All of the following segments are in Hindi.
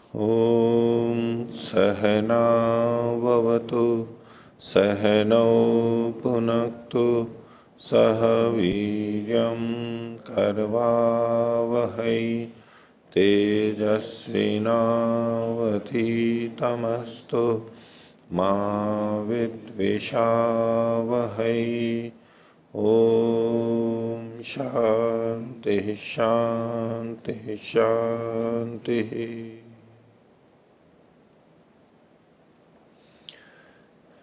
ॐ सहनाववतु सहनौ पुनक्तु सह वीर्यं करवावहै तेजस्विनावधीतमस्तु मा विद्विषावहै। ओम शांति शांति शांति।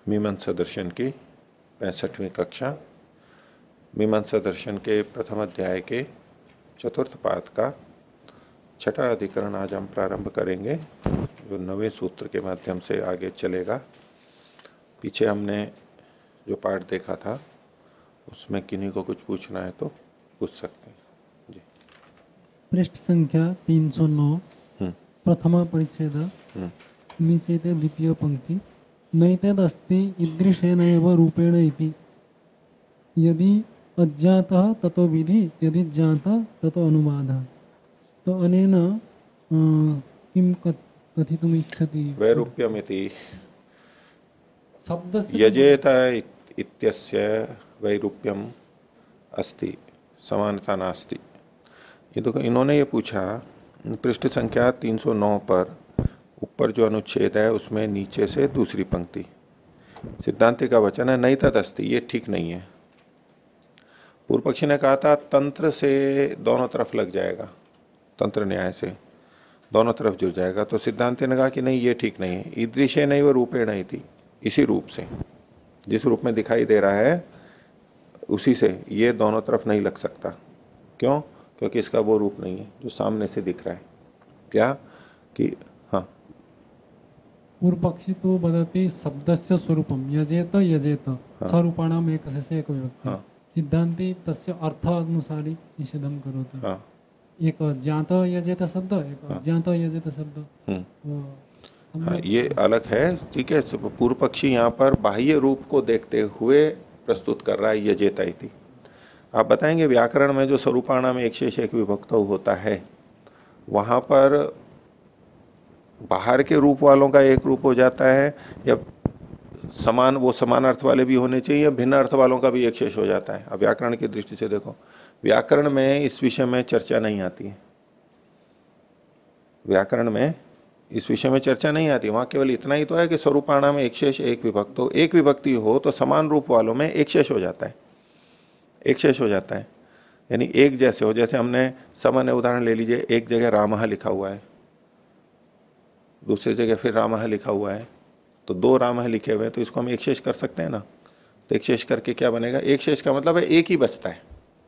मीमांसा दर्शन की 65वीं कक्षा मीमांसा दर्शन के प्रथम अध्याय के चतुर्थ पाद का छठा अधिकरण आज हम प्रारंभ करेंगे, जो 9वें सूत्र के माध्यम से आगे चलेगा। पीछे हमने जो पाठ देखा था उसमें किन्हीं को कुछ पूछना है तो पूछ सकते हैं जी। पृष्ठ संख्या 309 प्रथम परिच्छेद नीचे द्वितीय पंक्ति नैतदस्ति ईदृशेनैव रूपेण इति यदि अज्ञातः ततो विधि यदि ज्ञातः ततो अनुवादः। तो अनेन किं कथितुम् इच्छति? वैरूप्यमिति शब्दस्य यजेत इत्यस्य वैरूप्यम अस्ति, समानता नास्ति। ये तो इन्होंने ये पूछा पृष्ठ संख्या 309 पर ऊपर जो अनुच्छेद है उसमें नीचे से दूसरी पंक्ति सिद्धांति का वचन है नहीं तदस्ति, ये ठीक नहीं है। पूर्व पक्षी ने कहा था तंत्र से दोनों तरफ लग जाएगा, तंत्र न्याय से दोनों तरफ जुड़ जाएगा। तो सिद्धांति ने कहा कि नहीं, ये ठीक नहीं है। ईदृशे नहीं वो रूपे नहीं थी, इसी रूप से जिस रूप में दिखाई दे रहा है उसी से ये दोनों तरफ नहीं लग सकता। क्यों? क्योंकि इसका वो रूप नहीं है जो सामने से दिख रहा है। क्या कि हाँ, पूर्व पक्षी तो बदती शब्दस्य स्वरूपम यजेत यजेत स्वरूपाणाम एक से एक विभक्ति। हाँ, सिद्धांति तस्य अर्थ अनुसारी निषेधम करोति। हाँ, एक ज्ञात यजेत शब्द, एक अज्ञात यजेत शब्द। हाँ, ये अलग है। ठीक है, पूर्व पक्षी यहाँ पर बाह्य रूप को देखते हुए प्रस्तुत कर रहा है यजेता इति। आप बताएंगे व्याकरण में जो स्वरूपाणा में एक शेष एक विभक्त होता है वहां पर बाहर के रूप वालों का एक रूप हो जाता है, या समान वो समान अर्थ वाले भी होने चाहिए, या भिन्न अर्थ वालों का भी एक शेष हो जाता है। अब व्याकरण की दृष्टि से देखो, व्याकरण में इस विषय में चर्चा नहीं आती है। व्याकरण में इस विषय में चर्चा नहीं आती। वहां केवल इतना ही तो है कि स्वरूपाणा में एक शेष एक विभक्त हो, एक विभक्ति हो तो समान रूप वालों में एक शेष हो जाता है, एक शेष हो जाता है, यानी एक जैसे हो। जैसे हमने सामान्य उदाहरण ले लीजिए, एक जगह रामः लिखा हुआ है, दूसरी जगह फिर रामः लिखा हुआ है, तो दो रामः लिखे हुए हैं, तो इसको हम एक शेष कर सकते हैं ना। तो एक शेष करके क्या बनेगा? एक शेष का मतलब है एक ही बचता है,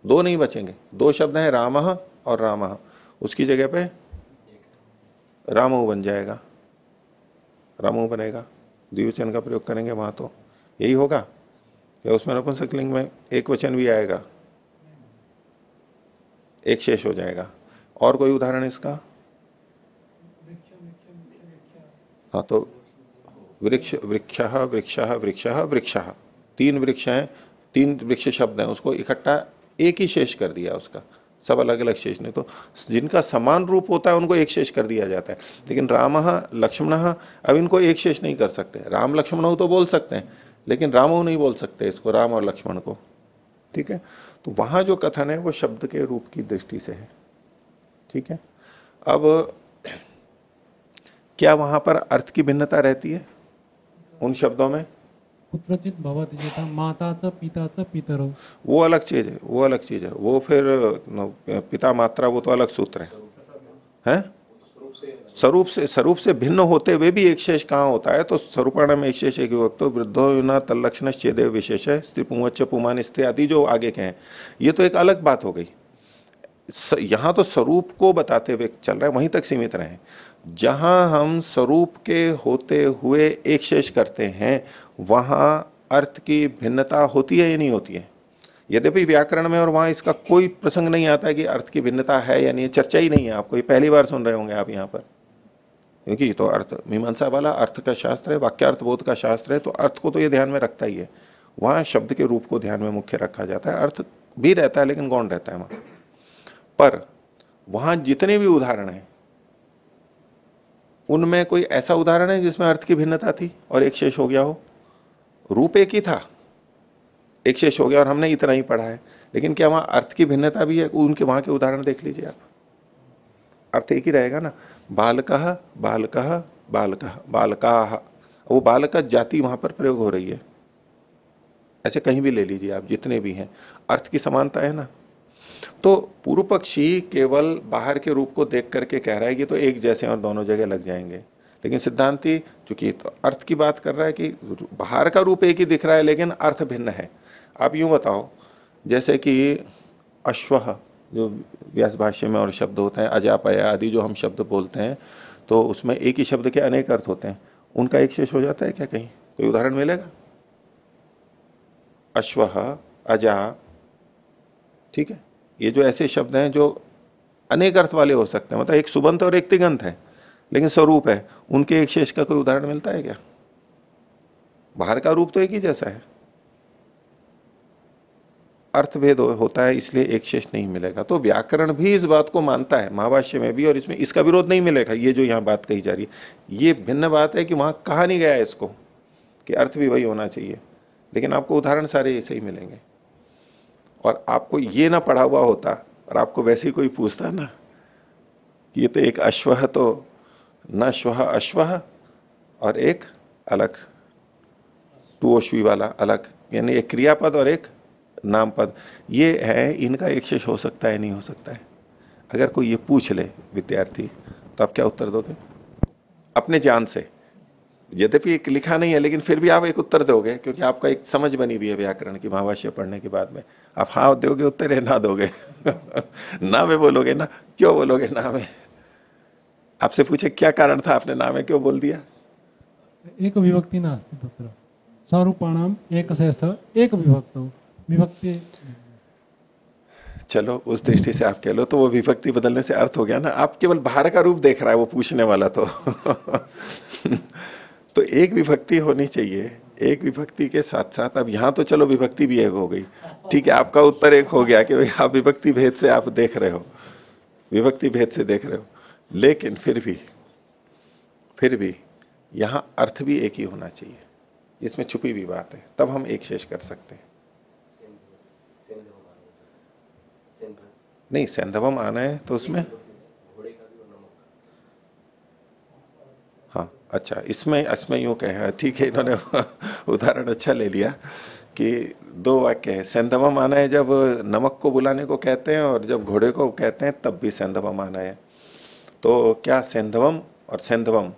दो नहीं बचेंगे। दो शब्द हैं रामः और रामः, उसकी जगह पे रामो बन जाएगा, रामो बनेगा। द्विवचन का प्रयोग करेंगे वहां तो यही होगा, या उसमें नपुंसकलिंग में एक वचन भी आएगा, एक शेष हो जाएगा। और कोई उदाहरण इसका? हाँ, तो वृक्ष वृक्षः वृक्षः वृक्षः वृक्षः, तीन वृक्ष हैं, तीन वृक्ष शब्द हैं, उसको इकट्ठा एक ही शेष कर दिया उसका, सब अलग अलग शेष नहीं। तो जिनका समान रूप होता है उनको एक शेष कर दिया जाता है। लेकिन रामः लक्ष्मणः, अब इनको एक शेष नहीं कर सकते। राम लक्ष्मण तो बोल सकते हैं, लेकिन रामो नहीं बोल सकते इसको, राम और लक्ष्मण को। ठीक है, तो वहां जो कथन है वो शब्द के रूप की दृष्टि से है। ठीक है, अब क्या वहां पर अर्थ की भिन्नता रहती है उन शब्दों में? कुत्रचित भवति यथा माता च पिता च पितरौ, वो अलग चीज है, वो अलग चीज है। वो फिर पिता मात्रा वो तो अलग सूत्र है? स्वरूप से भिन्न होते हुए भी एक शेष कहां होता है? तो स्वरूपाण में एक शेष एक विभक्त, वृद्धो युना तल्लक्षण चेदेव विशेष है, स्त्री पुंवच्च पुमान स्त्री आदि जो आगे के हैं, ये तो एक अलग बात हो गई। यहां तो स्वरूप को बताते हुए चल रहा है, वहीं तक सीमित रहे। जहां हम स्वरूप के होते हुए एक शेष करते हैं वहां अर्थ की भिन्नता होती है या नहीं होती है? यद्यपि व्याकरण में और वहां इसका कोई प्रसंग नहीं आता है कि अर्थ की भिन्नता है या नहीं, चर्चा ही नहीं है। आपको ये पहली बार सुन रहे होंगे आप यहां पर, क्योंकि तो अर्थ मीमांसा वाला अर्थ का शास्त्र है, वाक्यार्थ बोध का शास्त्र है, तो अर्थ को तो ये ध्यान में रखता ही है। वहां शब्द के रूप को ध्यान में मुख्य रखा जाता है, अर्थ भी रहता है लेकिन गौण रहता है वहां पर। वहां जितने भी उदाहरण हैं उनमें कोई ऐसा उदाहरण है जिसमें अर्थ की भिन्नता थी और एक शेष हो गया हो? रूप एक ही था, एक शेष हो गया और हमने इतना ही पढ़ा है, लेकिन क्या वहां अर्थ की भिन्नता भी है? उनके वहां के उदाहरण देख लीजिए आप, अर्थ एक ही रहेगा ना। बालकः बालकः बालकः बालकाः, वो बालक जाति वहां पर प्रयोग हो रही है। ऐसे कहीं भी ले लीजिए आप, जितने भी हैं, अर्थ की समानता है ना। तो पूर्व पक्षी केवल बाहर के रूप को देख करके कह रहा है कि तो एक जैसे हैं और दोनों जगह लग जाएंगे, लेकिन सिद्धांती चूंकि तो अर्थ की बात कर रहा है कि बाहर का रूप एक ही दिख रहा है लेकिन अर्थ भिन्न है। आप यूं बताओ, जैसे कि अश्वः जो व्यास भाष्य में और शब्द होते हैं, अजापया आदि जो हम शब्द बोलते हैं, तो उसमें एक ही शब्द के अनेक अर्थ होते हैं, उनका एक शेष हो जाता है क्या? कहीं कोई उदाहरण मिलेगा? अश्वः, अजा, ठीक है, ये जो ऐसे शब्द हैं जो अनेक अर्थ वाले हो सकते हैं, मतलब एक सुबंत और एक तिगंत है लेकिन स्वरूप है, उनके एक शेष का कोई उदाहरण मिलता है क्या? बाहर का रूप तो एक ही जैसा है, अर्थभेद होता है, इसलिए एक शेष नहीं मिलेगा। तो व्याकरण भी इस बात को मानता है, महाभाष्य में भी, और इसमें इसका विरोध नहीं मिलेगा। ये जो यहां बात कही जा रही है ये भिन्न बात है कि वहां कहा नहीं गया है इसको कि अर्थ भी वही होना चाहिए, लेकिन आपको उदाहरण सारे ऐसे ही मिलेंगे। और आपको ये ना पढ़ा हुआ होता और आपको वैसे ही कोई पूछता ना कि ये तो एक अश्वः, तो न श्वः अश्वः और एक अलग टुओश्वी वाला अलग, यानी एक क्रियापद और एक नाम पद, ये है, इनका एक शेष हो सकता है नहीं हो सकता है? अगर कोई ये पूछ ले विद्यार्थी तो आप क्या उत्तर दोगे अपने ज्ञान से? यद्यपि एक लिखा नहीं है लेकिन फिर भी आप एक उत्तर दोगे, क्योंकि आपका एक समझ बनी हुई है व्याकरण की महाभाष्य पढ़ने के बाद में। आप हाँ दोगे उत्तर या ना दोगे? ना में बोलोगे ना? क्यों बोलोगे ना में? आपसे पूछे क्या कारण था, आपने ना में क्यों बोल दिया? एक विभक्ति नास्ति तत्र स्वरूपाणाम एक शेष एक विभक्तौ विभक्ति। चलो उस दृष्टि से आप कह लो तो वो विभक्ति बदलने से अर्थ हो गया ना। आप केवल बाहर का रूप देख रहा है वो पूछने वाला तो तो एक विभक्ति होनी चाहिए, एक विभक्ति के साथ साथ अब यहां तो चलो विभक्ति भी एक हो गई, ठीक है, आपका उत्तर एक हो गया कि भाई आप विभक्ति भेद से आप देख रहे हो, विभक्ति भेद से देख रहे हो, लेकिन फिर भी यहां अर्थ भी एक ही होना चाहिए, इसमें छुपी हुई बात है, तब हम एक शेष कर सकते हैं। नहीं, सेंधवम आना है तो उसमें हाँ, अच्छा, इसमें यूं कहे, ठीक है, इन्होंने उदाहरण अच्छा ले लिया कि दो वाक्य है, सेंधवम आना है जब नमक को बुलाने को कहते हैं और जब घोड़े को कहते हैं तब भी सेंधवम आना है। तो क्या सेंधवम और सेंधवम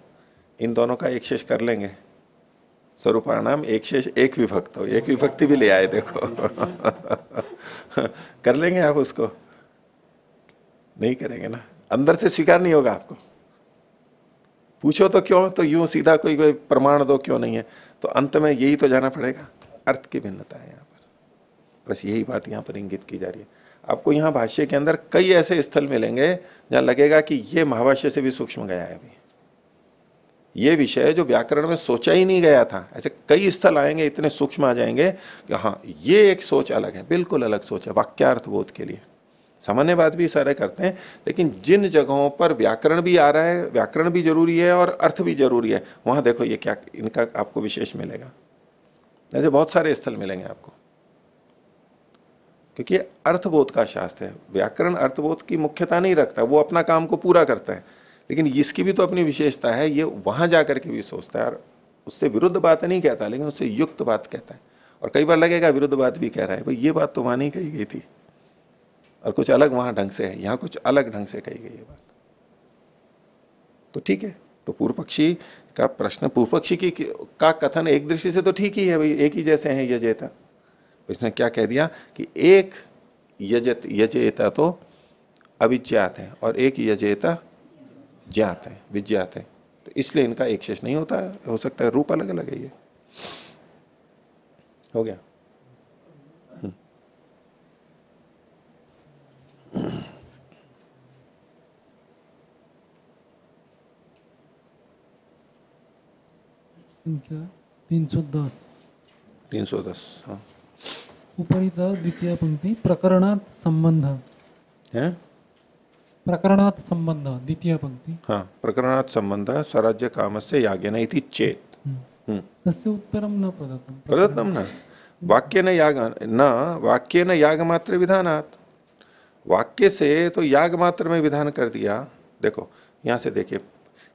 इन दोनों का एक शेष कर लेंगे? स्वरूपाणाम एक शेष एक विभक्त हो, एक विभक्ति भी ले आए देखो कर लेंगे आप उसको? नहीं करेंगे ना, अंदर से स्वीकार नहीं होगा आपको। पूछो तो क्यों, तो यूं सीधा कोई प्रमाण दो, क्यों नहीं है, तो अंत में यही तो जाना पड़ेगा, अर्थ की भिन्नता है यहां पर, बस यही बात यहां पर इंगित की जा रही है। आपको यहां भाष्य के अंदर कई ऐसे स्थल मिलेंगे जहां लगेगा कि यह महाभाष्य से भी सूक्ष्म गया है अभी, ये विषय जो व्याकरण में सोचा ही नहीं गया था, ऐसे कई स्थल आएंगे, इतने सूक्ष्म आ जाएंगे कि हाँ ये एक सोच अलग है, बिल्कुल अलग सोच है वाक्यार्थ बोध के लिए। सामान्य बात भी सारे करते हैं, लेकिन जिन जगहों पर व्याकरण भी आ रहा है, व्याकरण भी जरूरी है और अर्थ भी जरूरी है, वहां देखो ये क्या इनका आपको विशेष मिलेगा। ऐसे बहुत सारे स्थल मिलेंगे आपको, क्योंकि अर्थबोध का शास्त्र है। व्याकरण अर्थबोध की मुख्यता नहीं रखता, वो अपना काम को पूरा करता है, लेकिन इसकी भी तो अपनी विशेषता है, ये वहां जाकर के भी सोचता है और उससे विरुद्ध बात नहीं कहता, लेकिन उससे युक्त बात कहता है। और कई बार लगेगा विरुद्ध बात भी कह रहा है, भाई ये बात तो वहां नहीं कही गई थी और कुछ अलग वहां ढंग से है, यहां कुछ अलग ढंग से कही गई है बात, तो ठीक है। तो पूर्व पक्षी का प्रश्न, पूर्व पक्षी की का कथन एक दृष्टि से तो ठीक ही है, भाई एक ही जैसे हैं यजेता। इसने क्या कह दिया कि एक यजेता तो अविज्ञात है और एक यजेता ज्ञात है, विज्ञात है, तो इसलिए इनका एक शेष नहीं होता है, हो सकता है रूप अलग अलग है। ये हो गया। संख्या 310 310, हाँ, उपरितः द्वितीय पंक्ति प्रकरणात् संबंध है प्रकरणात् संबंध द्वितीय पंक्ति। हाँ, प्रकरणात् संबंध स्वराज्य कामस्य यागेन इति चेत्। तस्य उत्तरं न प्रदत्तं। प्रदत्तं न वाक्येन याग न वाक्येन यागमात्र विधानात्। वाक्य से तो याग मात्र में विधान कर दिया। देखो यहां से देखिए,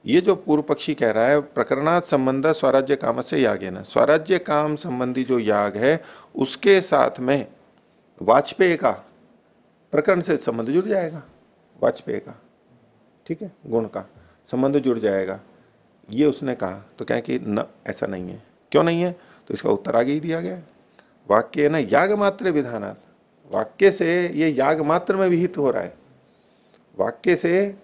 ये जो पूर्व पक्षी कह रहा है प्रकरणात् संबंध स्वराज्य काम से यागेन, स्वराज्य काम संबंधी जो याग है उसके साथ में वाजपेय का प्रकरण से संबंध जुड़ जाएगा। वाजपेय का, ठीक है, गुण का संबंध जुड़ जाएगा, ये उसने कहा। तो क्या कि न, ऐसा नहीं है। क्यों नहीं है? तो इसका उत्तर आगे ही दिया गया है। वाक्य न याग मात्र विधानात्, वाक्य से ये याग मात्र में विहित हो रहा है, वाक्य से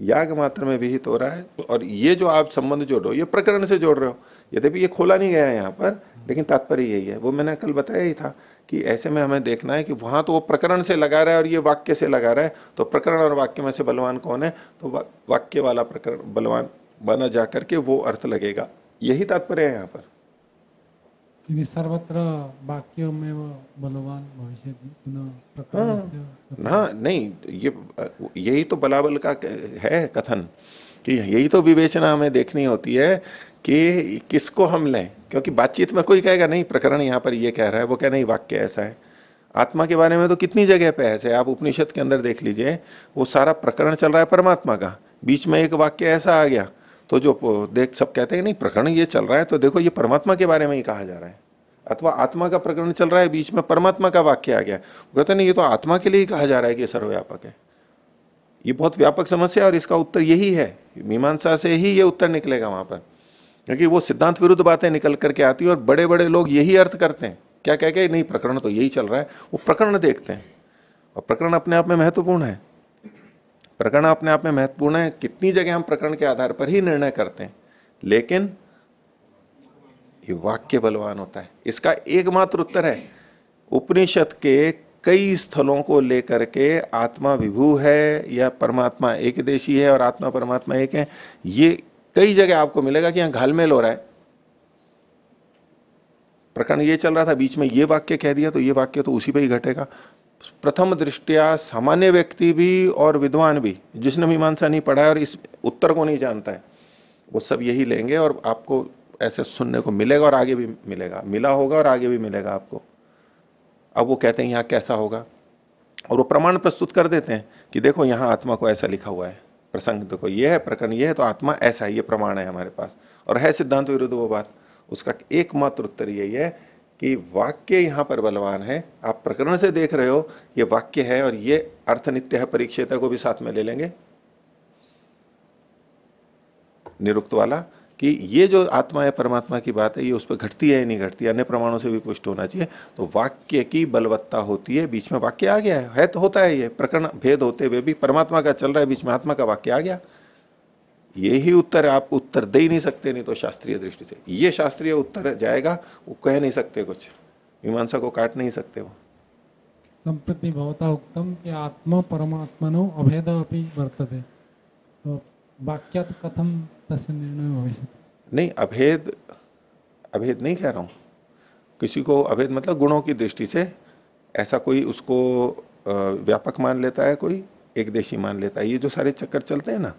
याग मात्र में विहित हो रहा है। और ये जो आप संबंध जोड़ रहे हो ये प्रकरण से जोड़ रहे हो। यद्यपि ये खोला नहीं गया है यहां पर, लेकिन तात्पर्य यही है। वो मैंने कल बताया ही था कि ऐसे में हमें देखना है कि वहां तो वो प्रकरण से लगा रहा है और ये वाक्य से लगा रहा है, तो प्रकरण और वाक्य में से बलवान कौन है? तो वाक्य वाला प्रकरण बलवान बना जाकर के वो अर्थ लगेगा। यही तात्पर्य है यहां पर। यदि सर्वत्र वाक्यमेव बलवान भविष्यति पुनः प्रकरणस्य। हाँ नहीं, ये यही तो बलाबल का है कथन कि यही तो विवेचना हमें देखनी होती है कि किसको हम लें। क्योंकि बातचीत में कोई कहेगा नहीं प्रकरण यहां पर ये कह रहा है, वो कह नहीं वाक्य ऐसा है। आत्मा के बारे में तो कितनी जगह पे ऐसे, आप उपनिषद के अंदर देख लीजिए, वो सारा प्रकरण चल रहा है परमात्मा का, बीच में एक वाक्य ऐसा आ गया तो जो देख सब कहते हैं नहीं प्रकरण ये चल रहा है तो देखो ये परमात्मा के बारे में ही कहा जा रहा है। अथवा आत्मा का प्रकरण चल रहा है, बीच में परमात्मा का वाक्य आ गया, कहते नहीं ये तो आत्मा के लिए ही कहा जा रहा है कि सर्वव्यापक है। ये बहुत व्यापक समस्या है और इसका उत्तर यही है। मीमांसा से ही ये उत्तर निकलेगा वहां पर, क्योंकि वो सिद्धांत विरुद्ध बातें निकल करके आती है और बड़े बड़े लोग यही अर्थ करते हैं। क्या कह के नहीं प्रकरण तो यही चल रहा है, वो प्रकरण देखते हैं। और प्रकरण अपने आप में महत्वपूर्ण है, प्रकरण अपने आप में महत्वपूर्ण है। कितनी जगह हम प्रकरण के आधार पर ही निर्णय करते हैं, लेकिन ये वाक्य बलवान होता है। इसका एकमात्र उत्तर है उपनिषद के कई स्थलों को लेकर के आत्मा विभू है या परमात्मा एक देशी है और आत्मा परमात्मा एक है, ये कई जगह आपको मिलेगा कि यहां घालमेल हो रहा है। प्रकरण ये चल रहा था, बीच में ये वाक्य कह दिया तो ये वाक्य तो उसी पे ही घटेगा। प्रथम दृष्टिया सामान्य व्यक्ति भी और विद्वान भी, जिसने मीमांसा नहीं पढ़ा है और इस उत्तर को नहीं जानता है, वो सब यही लेंगे और आपको ऐसे सुनने को मिलेगा और आगे भी मिलेगा, मिला होगा और आगे भी मिलेगा आपको। अब वो कहते हैं यहां कैसा होगा, और वो प्रमाण प्रस्तुत कर देते हैं कि देखो यहां आत्मा को ऐसा लिखा हुआ है, प्रसंग देखो ये है, प्रकरण ये है, तो आत्मा ऐसा है, ये प्रमाण है हमारे पास। और है सिद्धांत विरुद्ध वो बात, उसका एकमात्र उत्तर यही है कि वाक्य यहां पर बलवान है। आप प्रकरण से देख रहे हो ये वाक्य है और ये अर्थ नित्य है, परीक्षिता को भी साथ में ले लेंगे निरुक्त वाला, कि ये जो आत्मा है परमात्मा की बात है ये उस पर घटती है या नहीं घटती, अन्य प्रमाणों से भी पुष्ट होना चाहिए। तो वाक्य की बलवत्ता होती है, बीच में वाक्य आ गया है तो होता है। ये प्रकरण भेद होते हुए भी परमात्मा का चल रहा है, बीच में आत्मा का वाक्य आ गया। यही उत्तर है, आप उत्तर दे ही नहीं सकते, नहीं तो शास्त्रीय दृष्टि से ये शास्त्रीय उत्तर जाएगा, वो कह नहीं सकते, कुछ मीमांसा को काट नहीं सकते वो। संप्रति भवता उक्तम कि आत्मा परमात्मनो अभेद अपि वर्तते, तो वाक्यात् कथम तस्य निर्णय भविष्यति। नहीं, अभेद अभेद नहीं कह रहा हूं। किसी को अभेद मतलब गुणों की दृष्टि से ऐसा कोई उसको व्यापक मान लेता है, कोई एक देशी मान लेता है। ये जो सारे चक्कर चलते हैं ना,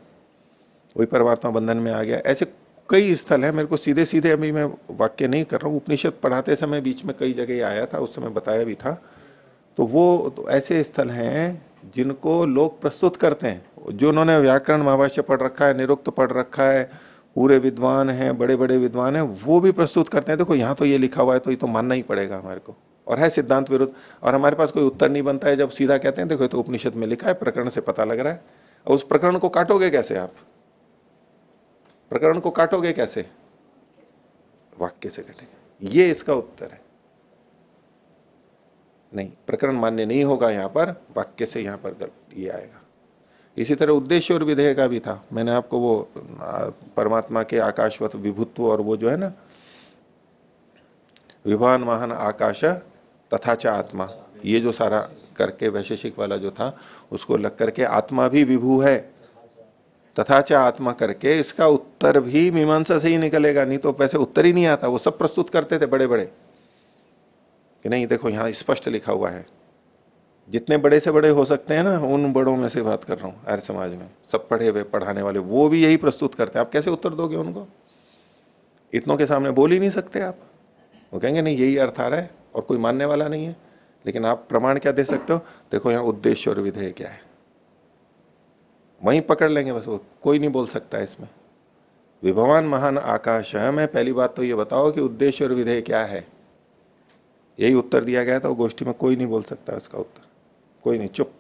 वही परमात्मा बंधन में आ गया, ऐसे कई स्थल है। मेरे को सीधे सीधे अभी मैं वाक्य नहीं कर रहा हूं, उपनिषद पढ़ाते समय बीच में कई जगह आया था, उस समय बताया भी था। तो वो तो ऐसे स्थल हैं जिनको लोग प्रस्तुत करते हैं, जो उन्होंने व्याकरण महाभाष्य पढ़ रखा है, निरुक्त पढ़ रखा है, पूरे विद्वान हैं, बड़े बड़े विद्वान हैं, वो भी प्रस्तुत करते हैं। देखो यहां तो ये लिखा हुआ है तो ये तो मानना ही पड़ेगा हमारे को, और है सिद्धांत विरुद्ध। और हमारे पास कोई उत्तर नहीं बनता है जब सीधा कहते हैं देखो तो उपनिषद में लिखा है, प्रकरण से पता लग रहा है। और उस प्रकरण को काटोगे कैसे आप? प्रकरण को काटोगे कैसे? वाक्य से कटेगा, ये इसका उत्तर है। नहीं, प्रकरण मान्य नहीं होगा यहां पर, वाक्य से यहां पर ये आएगा। इसी तरह उद्देश्य और विधेय का भी था। मैंने आपको वो परमात्मा के आकाशवत विभुत्व और वो जो है ना विभान वाहन आकाश तथा च आत्मा, ये जो सारा करके वैशेषिक वाला जो था उसको लग करके आत्मा भी विभू है तथा च आत्मा करके, इसका उत्तर भी मीमांसा से ही निकलेगा, नहीं तो वैसे उत्तर ही नहीं आता। वो सब प्रस्तुत करते थे बड़े बड़े कि नहीं देखो यहां स्पष्ट लिखा हुआ है, जितने बड़े से बड़े हो सकते हैं ना, उन बड़ों में से बात कर रहा हूं। आर्य समाज में सब पढ़े हुए पढ़ाने वाले वो भी यही प्रस्तुत करते हैं। आप कैसे उत्तर दोगे उनको? इतनों के सामने बोल ही नहीं सकते आप। वो कहेंगे नहीं यही अर्थ आ रहा है और कोई मानने वाला नहीं है। लेकिन आप प्रमाण क्या दे सकते हो? देखो यहां उद्देश्य और विधेय क्या है, वहीं पकड़ लेंगे बस। वो कोई नहीं बोल सकता है इसमें। विभवान महान आकाश है में पहली बात तो ये बताओ कि उद्देश्य और विधेय क्या है। यही उत्तर दिया गया था वो गोष्ठी में, कोई नहीं बोल सकता उसका उत्तर। कोई नहीं, चुप,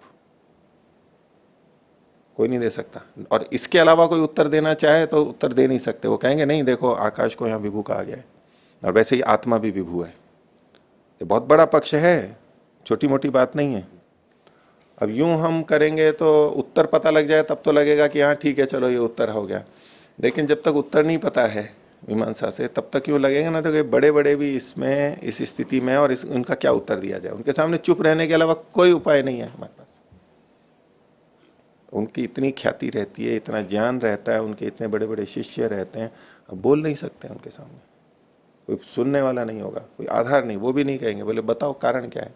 कोई नहीं दे सकता। और इसके अलावा कोई उत्तर देना चाहे तो उत्तर दे नहीं सकते। वो कहेंगे नहीं देखो आकाश को यहां विभू कहा गया है, और वैसे ही आत्मा भी विभू है। ये बहुत बड़ा पक्ष है, छोटी मोटी बात नहीं है। अब यूं हम करेंगे तो उत्तर पता लग जाए तब तो लगेगा कि हाँ ठीक है चलो ये उत्तर हो गया। लेकिन जब तक उत्तर नहीं पता है मीमांसा से, तब तक यूं लगेगा ना तो कि बड़े बड़े भी इसमें इस स्थिति में, और उनका क्या उत्तर दिया जाए। उनके सामने चुप रहने के अलावा कोई उपाय नहीं है हमारे पास। उनकी इतनी ख्याति रहती है, इतना ज्ञान रहता है, उनके इतने बड़े बड़े शिष्य रहते हैं, अब बोल नहीं सकते उनके सामने। कोई सुनने वाला नहीं होगा, कोई आधार नहीं, वो भी नहीं कहेंगे। बोले बताओ कारण क्या है।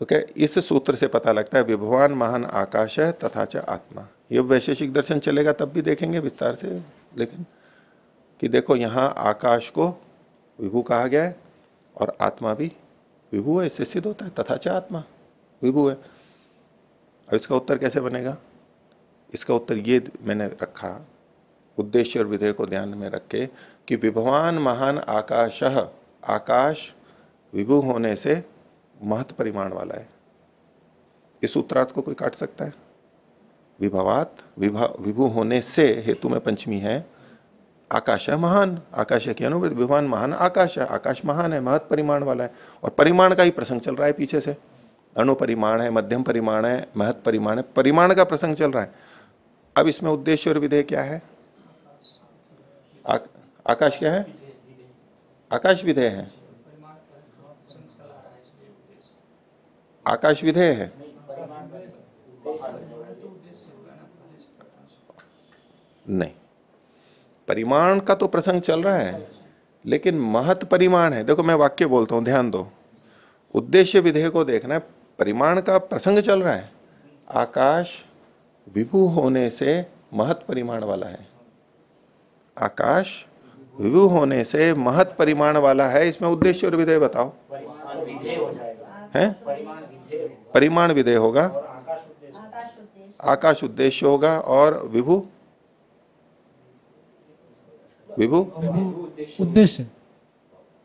तो क्या इस सूत्र से पता लगता है विभवान महान आकाश है तथा च आत्मा। ये वैशेषिक दर्शन चलेगा तब भी देखेंगे विस्तार से। लेकिन कि देखो यहां आकाश को विभू कहा गया है और आत्मा भी विभू है, इससे सिद्ध होता है तथा च आत्मा विभू है। अब इसका उत्तर कैसे बनेगा? इसका उत्तर ये मैंने रखा, उद्देश्य और विधेय को ध्यान में रख के, कि विभवान महान आकाश, आकाश विभू होने से महत परिमाण वाला है। इस सूत्रार्थ को कोई काट सकता है? विभवात विभू होने से हेतु में पंचमी है, आकाश है महान, आकाश की अनुवृत्ति, विभवान महान आकाश है, आकाश महान है, महत परिमाण वाला है। और परिमाण का ही प्रसंग चल रहा है पीछे से। अणु परिमाण है, मध्यम परिमाण है, महत परिमाण है, परिमाण का प्रसंग चल रहा है। अब इसमें उद्देश्य और विधेय क्या है? आकाश क्या है? आकाश विधेय है, आकाश विधेय है। नहीं, परिमाण का तो प्रसंग चल रहा है, लेकिन महत परिमाण है। देखो मैं वाक्य बोलता हूं, ध्यान दो। उद्देश्य विधेय को देखना है, परिमाण का प्रसंग चल रहा है। आकाश विभू होने से महत परिमाण वाला है, आकाश विभू होने से महत परिमाण वाला है। इसमें उद्देश्य और विधेय बताओ। है परिमाण विधेय होगा, आकाश उद्देश्य होगा, और विभू विभू उद्देश्य,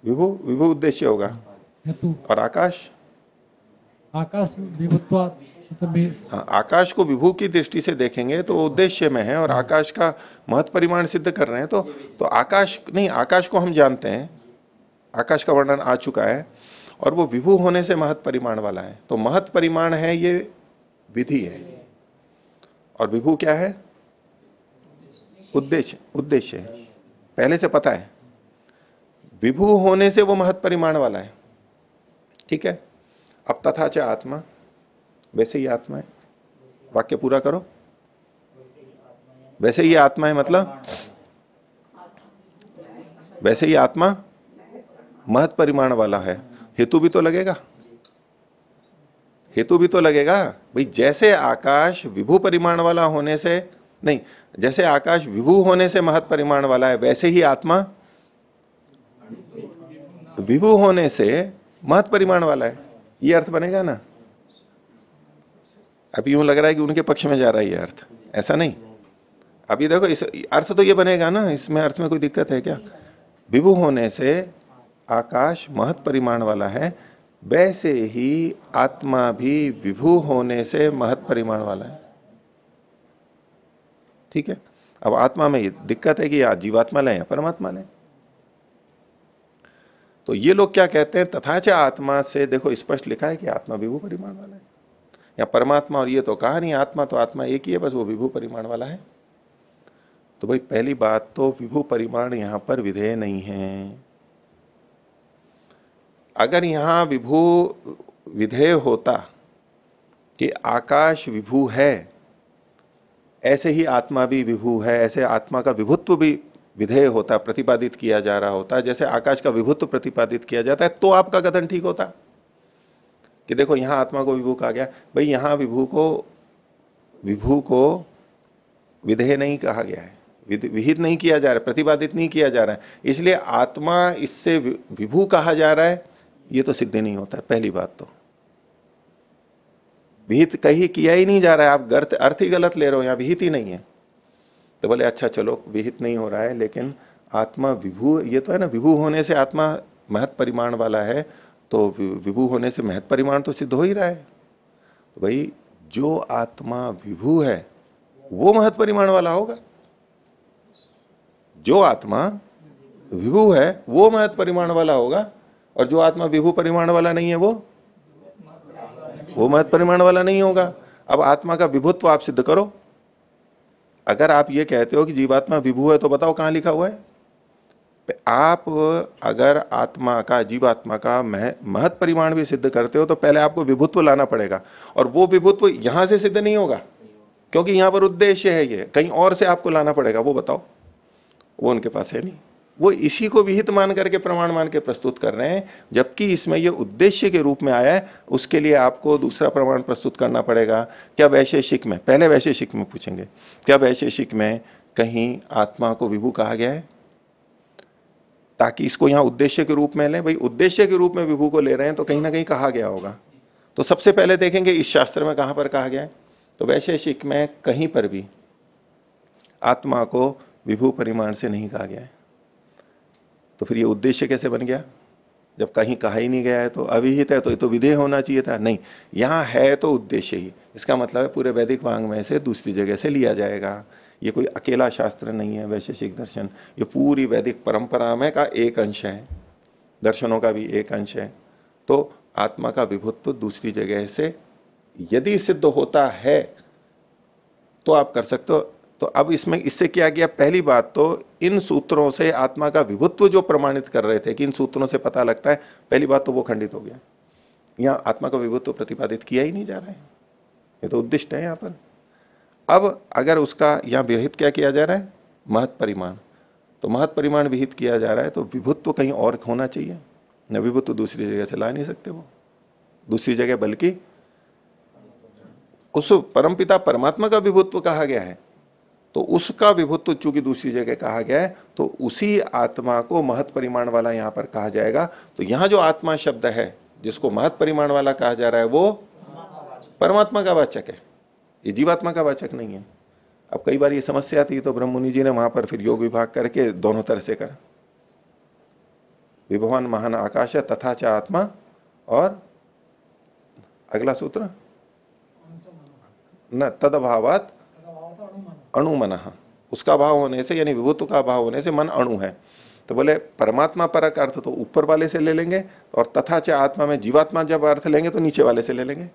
विभू विभू उद्देश्य होगा, हेतु, और आकाश आकाश विभुत्वात्। हाँ, आकाश को विभू की दृष्टि से देखेंगे तो उद्देश्य में है, और आकाश का महत परिमाण सिद्ध कर रहे हैं। तो आकाश नहीं, आकाश को हम जानते हैं, आकाश का वर्णन आ चुका है, और वो विभू होने से महत परिमाण वाला है। तो महत परिमाण है, ये विधि है, और विभू क्या है? उद्देश्य, उद्देश्य है, पहले से पता है। विभू होने से वो महत परिमाण वाला है, ठीक है। अब तथा च आत्मा, वैसे ही आत्मा है। वाक्य पूरा करो। वैसे ही आत्मा है मतलब वैसे ही आत्मा महत परिमाण वाला है। हेतु भी तो लगेगा, हेतु भी तो लगेगा भाई। जैसे आकाश विभू परिमाण वाला होने से, नहीं, जैसे आकाश विभू होने से महत परिमाण वाला है, वैसे ही आत्मा विभू होने से महत परिमाण वाला है। ये अर्थ बनेगा ना। अभी यूं लग रहा है कि उनके पक्ष में जा रहा है ये अर्थ, ऐसा नहीं। अभी देखो इस अर्थ तो ये बनेगा ना, इसमें अर्थ में कोई दिक्कत है क्या? विभू होने से आकाश महत परिमाण वाला है, वैसे ही आत्मा भी विभू होने से महत परिमाण वाला है, ठीक है। अब आत्मा में ये दिक्कत है कि या जीवात्मा लें या परमात्मा लें। तो ये लोग क्या कहते हैं, तथा च आत्मा से देखो स्पष्ट लिखा है कि आत्मा विभू परिमाण वाला है, या परमात्मा, और ये तो कहा नहीं, आत्मा तो आत्मा एक ही है, बस वो विभू परिमाण वाला है। तो भाई पहली बात तो विभू परिमाण यहां पर विधेय नहीं है। अगर यहां विभू विधेय होता कि आकाश विभू है, ऐसे ही आत्मा भी विभू है, ऐसे आत्मा का विभुत्व भी विधेय होता, प्रतिपादित किया जा रहा होता, जैसे आकाश का विभुत्व प्रतिपादित किया जाता है, तो आपका कथन ठीक होता। कि देखो यहां आत्मा को विभू कहा गया, भाई यहां विभू को विधेय नहीं कहा गया है, विहित नहीं किया जा रहा है, प्रतिपादित नहीं किया जा रहा है, इसलिए आत्मा इससे विभू कहा जा रहा है, ये तो सिद्ध नहीं होता है। पहली बात तो विहित कहीं किया ही नहीं जा रहा है, आप अर्थ ही गलत ले रहे हो, यहां विहित ही नहीं है। तो बोले अच्छा चलो विहित नहीं हो रहा है, लेकिन आत्मा विभू, ये तो है ना, विभू होने से आत्मा महत परिमाण वाला है, तो विभू होने से महत परिमाण तो सिद्ध हो ही रहा है। तो भाई जो आत्मा विभू है वो महत परिमाण वाला होगा, जो आत्मा विभू है वो महत परिमाण वाला होगा, और जो आत्मा विभू परिमाण वाला नहीं है वो महत परिमाण वाला नहीं होगा। अब आत्मा का विभुत्व आप सिद्ध करो। अगर आप ये कहते हो कि जीवात्मा विभू है तो बताओ कहां लिखा हुआ है। आप अगर आत्मा का, जीवात्मा का महत परिमाण भी सिद्ध करते हो तो पहले आपको विभुत्व लाना पड़ेगा, और वो विभुत्व यहां से सिद्ध नहीं होगा, क्योंकि यहां पर उद्देश्य है, ये कहीं और से आपको लाना पड़ेगा। वो बताओ, वो उनके पास है नहीं, वो इसी को विहित मान करके, प्रमाण मान के प्रस्तुत कर रहे हैं, जबकि इसमें ये उद्देश्य के रूप में आया है। उसके लिए आपको दूसरा प्रमाण प्रस्तुत करना पड़ेगा। क्या वैशेषिक में, पहले वैशेषिक में पूछेंगे, क्या वैशेषिक में कहीं आत्मा को विभू कहा गया है, ताकि इसको यहां उद्देश्य के रूप में लें। भाई उद्देश्य के रूप में विभू को ले रहे हैं तो कहीं ना कहीं कहा गया होगा। तो सबसे पहले देखेंगे इस शास्त्र में कहां पर कहा गया है। तो वैशेषिक में कहीं पर भी आत्मा को विभू परिमाण से नहीं कहा गया है। तो फिर ये उद्देश्य कैसे बन गया, जब कहीं कहा ही नहीं गया है। तो अविहित है तो ये तो विधेय होना चाहिए था, नहीं, यहां है तो उद्देश्य ही। इसका मतलब है पूरे वैदिक वांग्मय से दूसरी जगह से लिया जाएगा। ये कोई अकेला शास्त्र नहीं है वैशेषिक दर्शन, ये पूरी वैदिक परंपरा में का एक अंश है, दर्शनों का भी एक अंश है। तो आत्मा का विभुत्व दूसरी जगह से यदि सिद्ध होता है तो आप कर सकते हो। तो अब इसमें इससे क्या किया, पहली बात तो इन सूत्रों से आत्मा का विभुत्व जो प्रमाणित कर रहे थे कि इन सूत्रों से पता लगता है, पहली बात तो वो खंडित हो गया। यहां आत्मा का विभुत्व प्रतिपादित किया ही नहीं जा रहा है, ये तो उद्दिष्ट है यहां पर। अब अगर उसका यहां विहित क्या किया जा रहा है, महत परिमाण, तो महत परिमाण विहित किया जा रहा है, तो विभुत्व कहीं और होना चाहिए न, विभुत्व दूसरी जगह से ला नहीं सकते वो दूसरी जगह, बल्कि उस परमपिता परमात्मा का विभुत्व कहा गया है, तो उसका विभुत्व चूंकि दूसरी जगह कहा गया है, तो उसी आत्मा को महत परिमाण वाला यहां पर कहा जाएगा। तो यहां जो आत्मा शब्द है जिसको महत परिमाण वाला कहा जा रहा है वो परमात्मा का वाचक है, ये जीवात्मा का वाचक नहीं है। अब कई बार ये समस्या आती है, तो ब्रह्ममुनि जी ने वहां पर फिर योग विभाग करके दोनों तरह से करा, विभवान महान आकाश तथा च आत्मा, और अगला सूत्र न तदभावात अणुमन, उसका भाव होने से, यानी विभुत्व का भाव होने से मन अणु है। तो बोले परमात्मा परक अर्थ तो ऊपर वाले से ले लेंगे, और तथा च आत्मा में जीवात्मा जब अर्थ लेंगे तो नीचे वाले से ले लेंगे।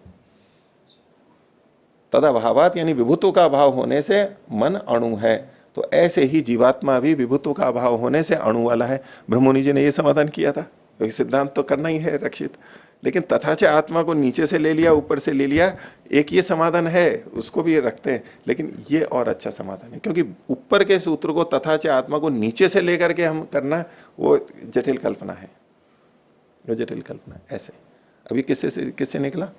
तदभावात यानी विभुत्व का भाव होने से मन अणु है, तो ऐसे ही जीवात्मा भी विभुत्व का भाव होने से अणु वाला है। ब्रह्ममुनि जी ने यह समाधान किया था, क्योंकि सिद्धांत तो करना ही है रक्षित, लेकिन तथा च आत्मा को नीचे से ले लिया, ऊपर से ले लिया, एक ये समाधान है, उसको भी रखते हैं, लेकिन ये और अच्छा समाधान है, क्योंकि ऊपर के सूत्र को तथा च आत्मा को नीचे से लेकर के हम करना, वो जटिल कल्पना है, वो जटिल कल्पना है। ऐसे अभी किससे निकला,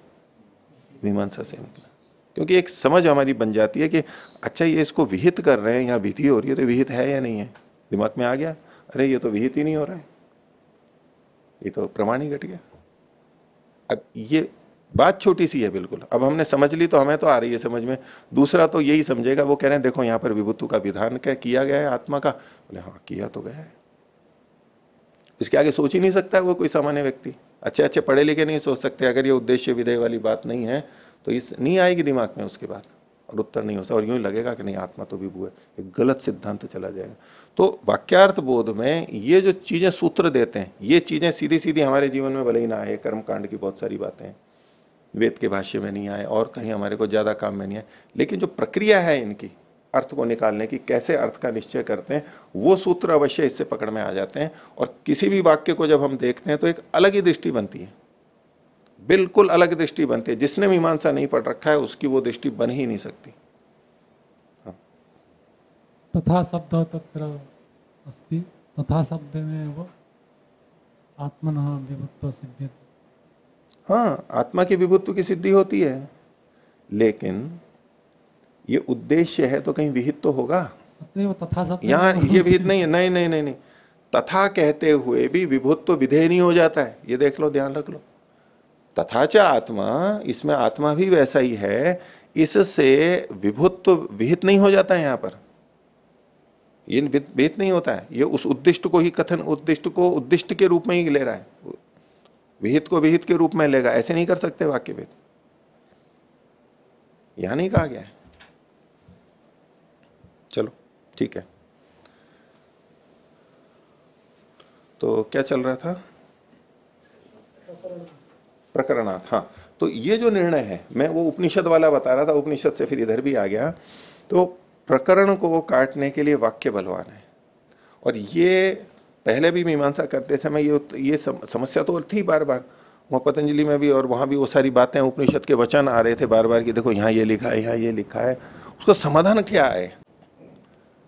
मीमांसा से निकला, क्योंकि एक समझ हमारी बन जाती है कि अच्छा ये इसको विहित कर रहे हैं, यहां विधि हो रही है, तो विहित है या नहीं है, दिमाग में आ गया, अरे ये तो विहित ही नहीं हो रहा है, ये तो प्रमाण ही घट गया। अब ये बात छोटी सी है बिल्कुल, अब हमने समझ ली तो हमें तो आ रही है समझ में। दूसरा तो यही समझेगा, वो कह रहे हैं देखो यहां पर विभुत्व का विधान क्या किया गया है आत्मा का, बोले हाँ किया तो गया है, इसके आगे सोच ही नहीं सकता है वो कोई सामान्य व्यक्ति। अच्छे अच्छे पढ़े लिखे नहीं सोच सकते, अगर ये उद्देश्य विधेय वाली बात नहीं है तो इस नहीं आएगी दिमाग में उसके बाद, और उत्तर नहीं हो सकता, और यूं ही लगेगा कि नहीं आत्मा तो विभू है, एक गलत सिद्धांत चला जाएगा। तो वाक्यार्थ बोध में ये जो चीजें सूत्र देते हैं, ये चीजें सीधी सीधी हमारे जीवन में भले ही ना आए, कर्मकांड की बहुत सारी बातें हैं, वेद के भाष्य में नहीं आए, और कहीं हमारे को ज्यादा काम में नहीं आए, लेकिन जो प्रक्रिया है इनकी अर्थ को निकालने की, कैसे अर्थ का निश्चय करते हैं, वो सूत्र अवश्य इससे पकड़ में आ जाते हैं। और किसी भी वाक्य को जब हम देखते हैं तो एक अलग ही दृष्टि बनती है, बिल्कुल अलग दृष्टि बनती है। जिसने मीमांसा नहीं पढ़ रखा है उसकी वो दृष्टि बन ही नहीं सकती। तथा शब्द तत्र अस्ति, तथा शब्द में वो आत्मनः विभुत्व सिद्ध्यति। हाँ, आत्मा की विभुत्व की सिद्धि होती है, लेकिन ये उद्देश्य है तो कहीं विहित तो होगा। अतएव तथा शब्द यहां ये विहित नहीं है, नहीं नहीं नहीं नहीं, तथा कहते हुए भी विभुत्व विधेय नहीं हो जाता है, ये देख लो, ध्यान रख लो। तथा च आत्मा, इसमें आत्मा भी वैसा ही है, इससे विभुत्व विहित नहीं हो जाता है यहां पर, ये विहित नहीं होता है, ये उस उद्दिष्ट को ही कथन, उद्दिष्ट को उद्दिष्ट के रूप में ही ले रहा है, विहित को विहित के रूप में लेगा, ऐसे नहीं कर सकते वाक्य भेद, यहां नहीं कहा गया है। चलो ठीक है, तो क्या चल रहा था, प्रकरणार्थ। हाँ, तो ये जो निर्णय है, मैं वो उपनिषद वाला बता रहा था, उपनिषद से फिर इधर भी आ गया। तो प्रकरण को काटने के लिए वाक्य बलवान है, और ये पहले भी मीमांसा करते समय ये समस्या तो थी बार बार, वहां पतंजलि में भी, और वहां भी वो सारी बातें, उपनिषद के वचन आ रहे थे बार बार कि देखो यहां ये लिखा है, यहां ये लिखा है, उसका समाधान क्या है।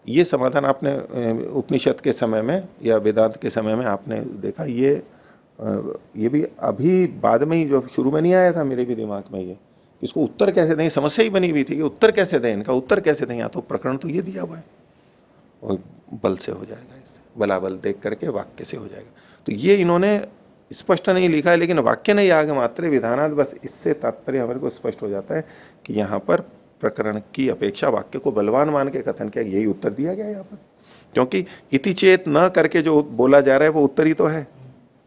ये समाधान आपने उपनिषद के समय में या वेदांत के समय में आपने देखा, ये भी अभी बाद में ही, जो शुरू में नहीं आया था मेरे भी दिमाग में, ये इसको उत्तर कैसे दें, समस्या ही बनी हुई थी कि उत्तर कैसे दें, इनका उत्तर कैसे दें। या तो प्रकरण तो ये दिया हुआ है और बल से हो जाएगा, इससे बलाबल देख करके वाक्य से हो जाएगा। तो ये इन्होंने स्पष्ट नहीं लिखा है, लेकिन वाक्य नहीं याग मात्र विधानात, बस इससे तात्पर्य हमारे को स्पष्ट हो जाता है कि यहां पर प्रकरण की अपेक्षा वाक्य को बलवान मान के कथन किया, यही उत्तर दिया गया यहां पर। क्योंकि इति चेत न करके जो बोला जा रहा है वो उत्तर ही तो है,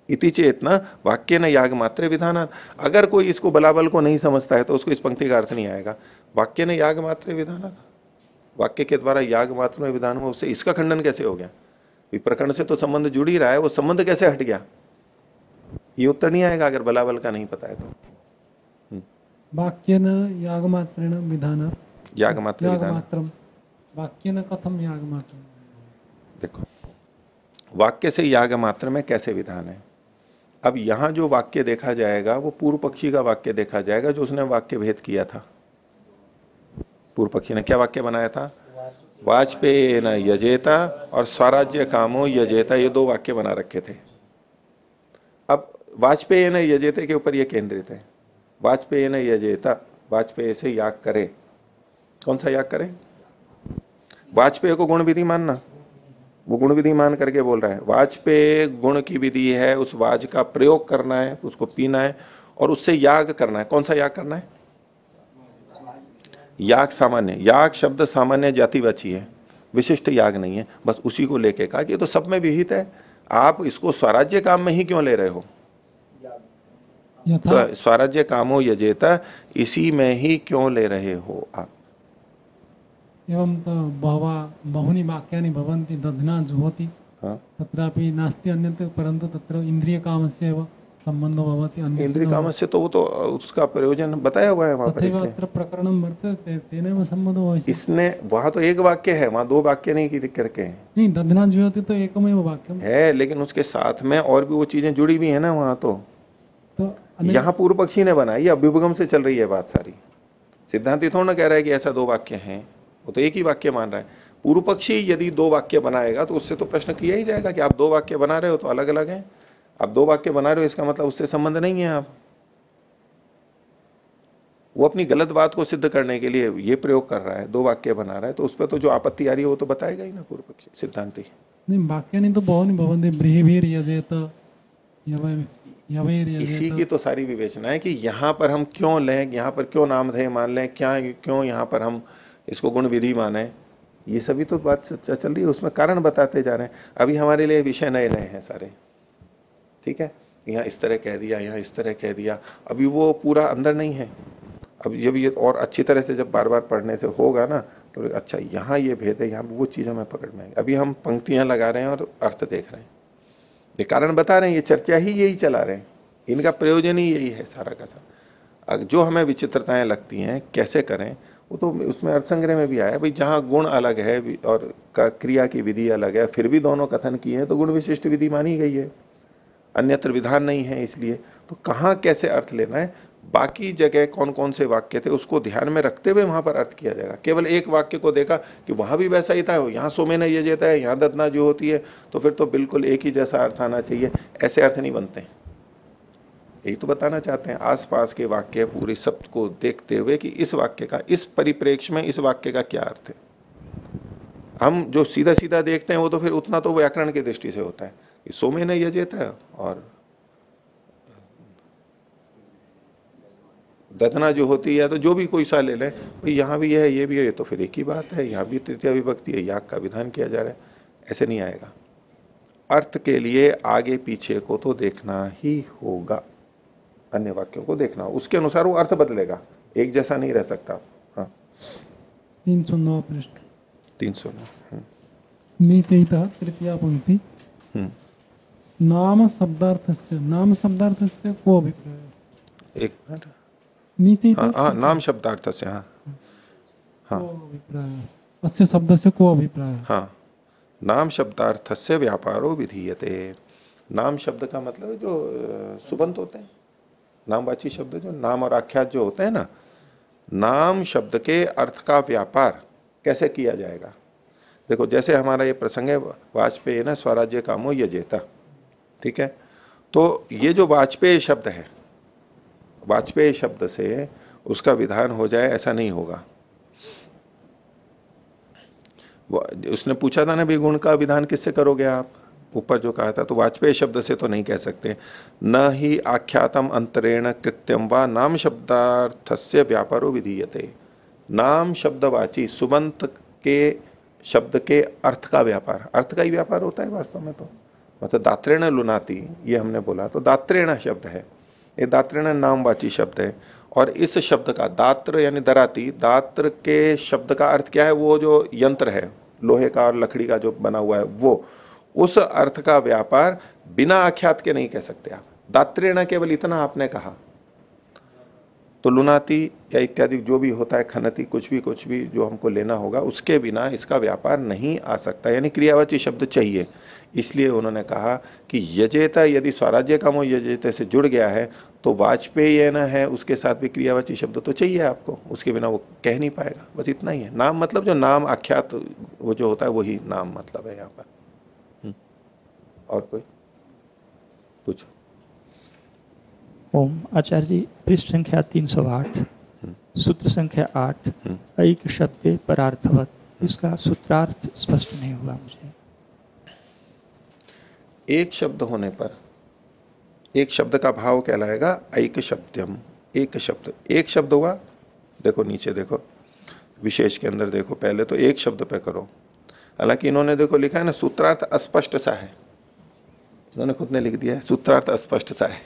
इति चेत न वाक्य न याग मात्र विधानात। अगर कोई इसको बलाबल को नहीं समझता है तो उसको इस पंक्ति का अर्थ नहीं आएगा, वाक्य न याग मात्र विधानात, वाक्य के द्वारा याग मात्र में विधान हुआ, उससे इसका खंडन कैसे हो गया, प्रकरण से तो संबंध जुड़ ही रहा है, वो संबंध कैसे हट गया, ये उत्तर नहीं आएगा अगर बलाबल का नहीं पता है तो। वाक्य न यागमात्रेण विधान, यागमात्र यागमात्रम, वाक्य न कथम यागमात्रम। देखो, वाक्य से याग मात्र में कैसे विधान है। अब यहां जो वाक्य देखा जाएगा वो पूर्व पक्षी का वाक्य देखा जाएगा, जो उसने वाक्य भेद किया था। पूर्व पक्षी ने क्या वाक्य बनाया था, वाजपेय न यजेता और स्वराज्य कामो यजेता, ये दो वाक्य बना रखे थे। अब वाजपेय न यजेते के ऊपर ये केंद्रित है, वाजपेय न यजेता, वाजपेय से याग करे, कौन सा याग करे, वाजपेय को गुण विधि मानना, वो गुण विधि मान करके बोल रहा है, वाजपेय गुण की विधि है, उस वाज का प्रयोग करना है, उसको पीना है और उससे याग करना है। कौन सा याग करना है, याग सामान्य, याग शब्द सामान्य जातिवाची है, विशिष्ट याग नहीं है, बस उसी को लेके कहा कि ये तो सब में विहित है, आप इसको स्वराज्य काम में ही क्यों ले रहे हो, स्वराज्य कामो यजेता, इसी में ही क्यों ले रहे हो आप। एवं तो बहुनि वाक्यानि भवन्ति दध्ना जुहोति, तत्रापि नास्ति अन्यत्, परंतु तत्र इंद्रिय कामस्य एव संबंधो भवति। इंद्रिय कामस्य तो वो तो उसका प्रयोजन बताया हुआ है वहां पर, इसलिए तत्र प्रकरणं वर्तते तेनैव संबंधो भवति। इसने वहां तो एक वाक्य है, वहां दो वाक्य नहीं की करके नहीं, दध्ना जुहोति तो एकमेव वाक्यम है, लेकिन उसके साथ में और भी वो चीजें जुड़ी हुई है ना वहां। तो यहां पूर्व पक्षी ने बनाई, अभ्युपगम से चल रही है बात सारी, सिद्धांति थोड़ा ना कह रहा है कि ऐसा दो वाक्य हैं, वो तो एक ही वाक्य मान रहा है। पूर्व पक्षी यदि दो वाक्य बनाएगा तो उससे तो प्रश्न किया ही जाएगा कि आप दो वाक्य बना रहे हो तो अलग अलग हैं, आप दो वाक्य बना रहे हो इसका मतलब उससे संबंध नहीं है। आप वो अपनी गलत बात को सिद्ध करने के लिए ये प्रयोग कर रहा है, दो वाक्य बना रहा है, तो उस पर तो जो आपत्ति आ रही है वो तो बताएगा ही ना पूर्व पक्षी सिद्धांति। नहीं, वाक्य नहीं तो बहुत नहीं भवन्ति, ब्रीहिभिर यजेत, इसी की तो सारी विवेचना है कि यहां पर हम क्यों लें, यहां पर क्यों नामधेय मान लें, क्या क्यों यहां पर हम इसको गुण विधि माने, ये सभी तो बात चल रही है, उसमें कारण बताते जा रहे हैं। अभी हमारे लिए विषय नए नए हैं सारे, ठीक है, यहाँ इस तरह कह दिया, यहाँ इस तरह कह दिया, अभी वो पूरा अंदर नहीं है। अब जब ये और अच्छी तरह से जब बार बार पढ़ने से होगा ना तो अच्छा यहाँ ये भेद है, यहाँ वो चीज हमें पकड़ में आएगी। अभी हम पंक्तियां लगा रहे हैं और अर्थ देख रहे हैं, ये कारण बता रहे हैं, ये चर्चा ही यही चला रहे हैं, इनका प्रयोजन ही यही है सारा का सारा। जो हमें विचित्रताएं लगती हैं कैसे करें, वो तो उसमें अर्थ संग्रह में भी आया भाई, जहां गुण अलग है और क्रिया की विधि अलग है, फिर भी दोनों कथन किए हैं तो गुण विशिष्ट विधि मानी गई है, अन्यत्र विधान नहीं है। इसलिए तो कहां कैसे अर्थ लेना है, बाकी जगह कौन कौन से वाक्य थे उसको ध्यान में रखते हुए वहां पर अर्थ किया जाएगा। केवल एक वाक्य को देखा कि वहां भी वैसा ही था, यहां सोमे ने ये जेता है, यहां ददना जो होती है, तो फिर तो बिल्कुल एक ही जैसा अर्थ आना चाहिए, ऐसे अर्थ नहीं बनते, यही तो बताना चाहते हैं, आसपास के वाक्य पूरे शब्द को देखते हुए कि इस वाक्य का, इस परिप्रेक्ष्य में इस वाक्य का क्या अर्थ है। हम जो सीधा सीधा देखते हैं वो तो फिर उतना तो व्याकरण की दृष्टि से होता है, सोमेन यजेत है और दतना जो होती है, तो जो भी कोई सा ले ले भाई, यहां भी है ये भी है, तो फिर एक ही बात है, यहां भी तृतीया विभक्ति है, याग का विधान किया जा रहा है, ऐसे नहीं आएगा। अर्थ के लिए आगे पीछे को तो देखना ही होगा, अन्य वाक्यों को देखना, उसके अनुसार वो अर्थ बदलेगा, एक जैसा नहीं रह सकता। हाँ 309 पृष्ठ 309। नीतितः तृतीया पंक्ति। नाम शब्दार्थस्य को अभिप्राय। एक मिनट। नीचे हाँ, नाम शब्दार्थ से। हाँ हाँ को अभिप्राय, अस्य शब्दस्य को अभिप्राय। हाँ, नाम शब्दार्थस्य व्यापारो विधीयते। नाम शब्द का मतलब जो सुबंत होते हैं, नामवाची शब्द जो नाम और आख्यात जो होते हैं ना, नाम शब्द के अर्थ का व्यापार कैसे किया जाएगा। देखो जैसे हमारा ये प्रसंग है, वाजपेयी ना स्वराज्य कामो यजेता, ठीक है। तो ये जो वाजपेयी शब्द है, वाजपेयी शब्द से उसका विधान हो जाए ऐसा नहीं होगा। उसने पूछा था ना भी गुण का विधान किससे करोगे आप, ऊपर जो कहा था, तो वाजपेयी शब्द से तो नहीं कह सकते। न ही आख्यातम अंतरेण कृत्यम व नाम शब्दार्थस्य व्यापारो विधीयते। नाम शब्दवाची सुबंत के शब्द के अर्थ का व्यापार, अर्थ का ही व्यापार होता है वास्तव में, तो मतलब दात्रेण लुनाती, ये हमने बोला, तो दात्रेण शब्द है, ये दात्रेण नामवाची शब्द है। और इस शब्द का दात्र यानी दराती, दात्र के शब्द का अर्थ क्या है, वो जो यंत्र है लोहे का और लकड़ी का जो बना हुआ है, वो उस अर्थ का व्यापार बिना आख्यात के नहीं कह सकते आप। दात्रेण केवल इतना आपने कहा, तो लुनाती या इत्यादि जो भी होता है, खनती, कुछ भी जो हमको लेना होगा, उसके बिना इसका व्यापार नहीं आ सकता, यानी क्रियावाची शब्द चाहिए। इसलिए उन्होंने कहा कि यजेता यदि स्वराज्य कामो यजेता से जुड़ गया है, तो वाजपेयी न है, उसके साथ भी क्रियावाची शब्द तो चाहिए आपको, उसके बिना वो कह नहीं पाएगा। बस इतना ही है। नाम मतलब जो नाम आख्यात वो जो होता है वही नाम मतलब है यहां पर। और कोई पूछो। ओम आचार्य जी, पृष्ठ संख्या 308, सूत्र संख्या 8, ऐक शब्दे परार्थवत, इसका सूत्रार्थ स्पष्ट नहीं हुआ मुझे। एक शब्द होने पर, एक शब्द का भाव कहलाएगा ऐक शब्दम। एक शब्द, एक शब्द हुआ, देखो नीचे देखो, विशेष के अंदर देखो, पहले तो एक शब्द पे करो। हालांकि इन्होंने देखो लिखा है ना, सूत्रार्थ अस्पष्ट सा है, इन्होंने खुद ने लिख दिया है सूत्रार्थ अस्पष्ट सा है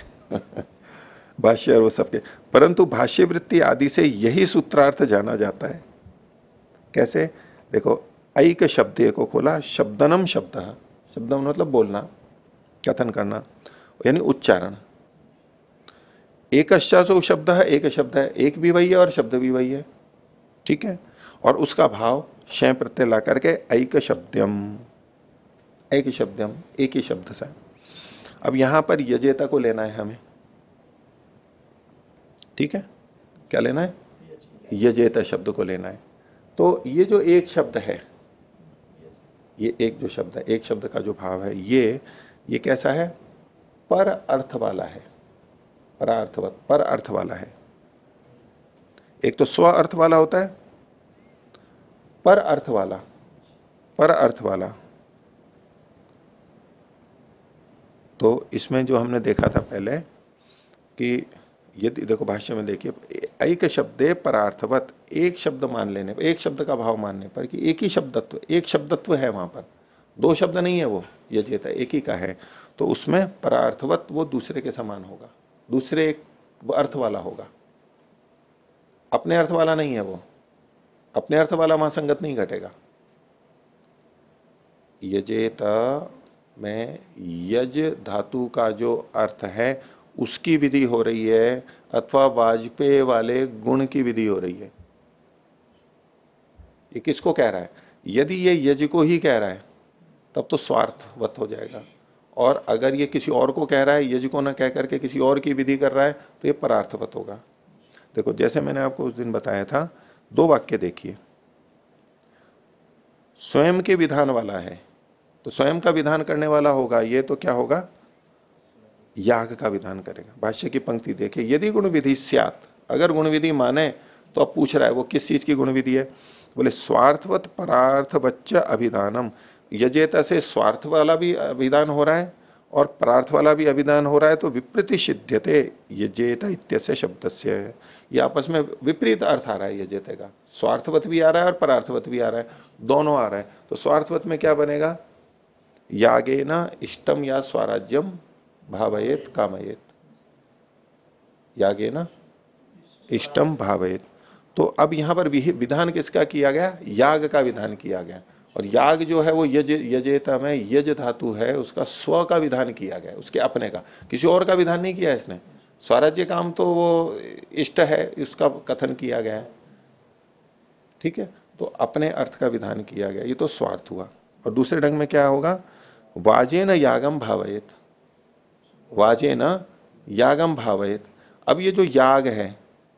भाष्य और वो सबके, परंतु भाष्य वृत्ति आदि से यही सूत्रार्थ जाना जाता है। कैसे, देखो ऐक शब्द को खोला, शब्दनम शब्द, शब्दम मतलब बोलना, कथन करना, यानी उच्चारण। एकश्चासो शब्द है, एक शब्द है, एक भी वही है और शब्द भी वही है, ठीक है। और उसका भाव शय प्रत्यय ला करके ऐक शब्दम, एक शब्दम, एक ही शब्द से। अब यहां पर यजेता को लेना है हमें, ठीक है, क्या लेना है, यजेता शब्द को लेना है। तो ये जो एक शब्द है, ये एक जो शब्द है, एक शब्द का जो भाव है, ये कैसा है, पर अर्थ वाला है, परार्थवत, पर अर्थ वाला है। एक तो स्व अर्थ वाला होता है, पर अर्थ वाला, पर अर्थ वाला। तो इसमें जो हमने देखा था पहले कि यदि देखो भाष्य में देखिए, एक शब्दे परार्थवत, एक शब्द मान लेने पर, एक शब्द का भाव मानने पर कि एक ही शब्दत्व, एक शब्दत्व है वहां पर, दो शब्द नहीं है वो, ये चेता एक ही का है, तो उसमें परार्थवत वो दूसरे के समान होगा, दूसरे अर्थ वाला होगा, अपने अर्थ वाला नहीं है वो, अपने अर्थ वाला वहां संगत नहीं घटेगा। यजेत में यज धातु का जो अर्थ है उसकी विधि हो रही है, अथवा वाजपेय वाले गुण की विधि हो रही है। ये किसको कह रहा है, यदि ये यज को ही कह रहा है तब तो स्वार्थवत हो जाएगा, और अगर ये किसी और को कह रहा है, यज को ना कह करके किसी और की विधि कर रहा है, तो ये परार्थवत होगा। देखो जैसे मैंने आपको उस दिन बताया था, दो वाक्य देखिए, स्वयं के विधान वाला है, तो स्वयं का विधान करने वाला होगा, ये तो क्या होगा, याग का विधान करेगा। भाष्य की पंक्ति देखिए, यदि गुण विधि स्यात्, अगर गुण विधि माने, तो अब पूछ रहा है वो किस चीज की गुण विधि है, बोले स्वार्थवत परार्थ बच्च अभिधानम, यजेत से स्वार्थ वाला भी अभिधान हो रहा है और परार्थ वाला भी अभिधान हो रहा है, तो विपरीत सिद्ध्यते यजेत इत्यस्य शब्दस्य, ये आपस में विपरीत अर्थ आ रहा है यजेते का, स्वार्थवत भी आ रहा है और परार्थवत भी आ रहा है, दोनों आ रहा है। तो स्वार्थवत में क्या बनेगा, यागेन इष्टम या स्वराज्यम भावयेत कामयेत, यागेन इष्टम भावयेत। तो अब यहां पर विधान किसका किया गया, याग का विधान किया गया, और याग जो है वो यजेता में यज धातु है, उसका स्व का विधान किया गया, उसके अपने का, किसी और का विधान नहीं किया इसने। स्वराज्य काम तो वो इष्ट है, उसका कथन किया गया है, ठीक है। तो अपने अर्थ का विधान किया गया, ये तो स्वार्थ हुआ। और दूसरे ढंग में क्या होगा, वाजेन यागम भावयेत, वाजेन यागम भावयेत। अब ये जो याग है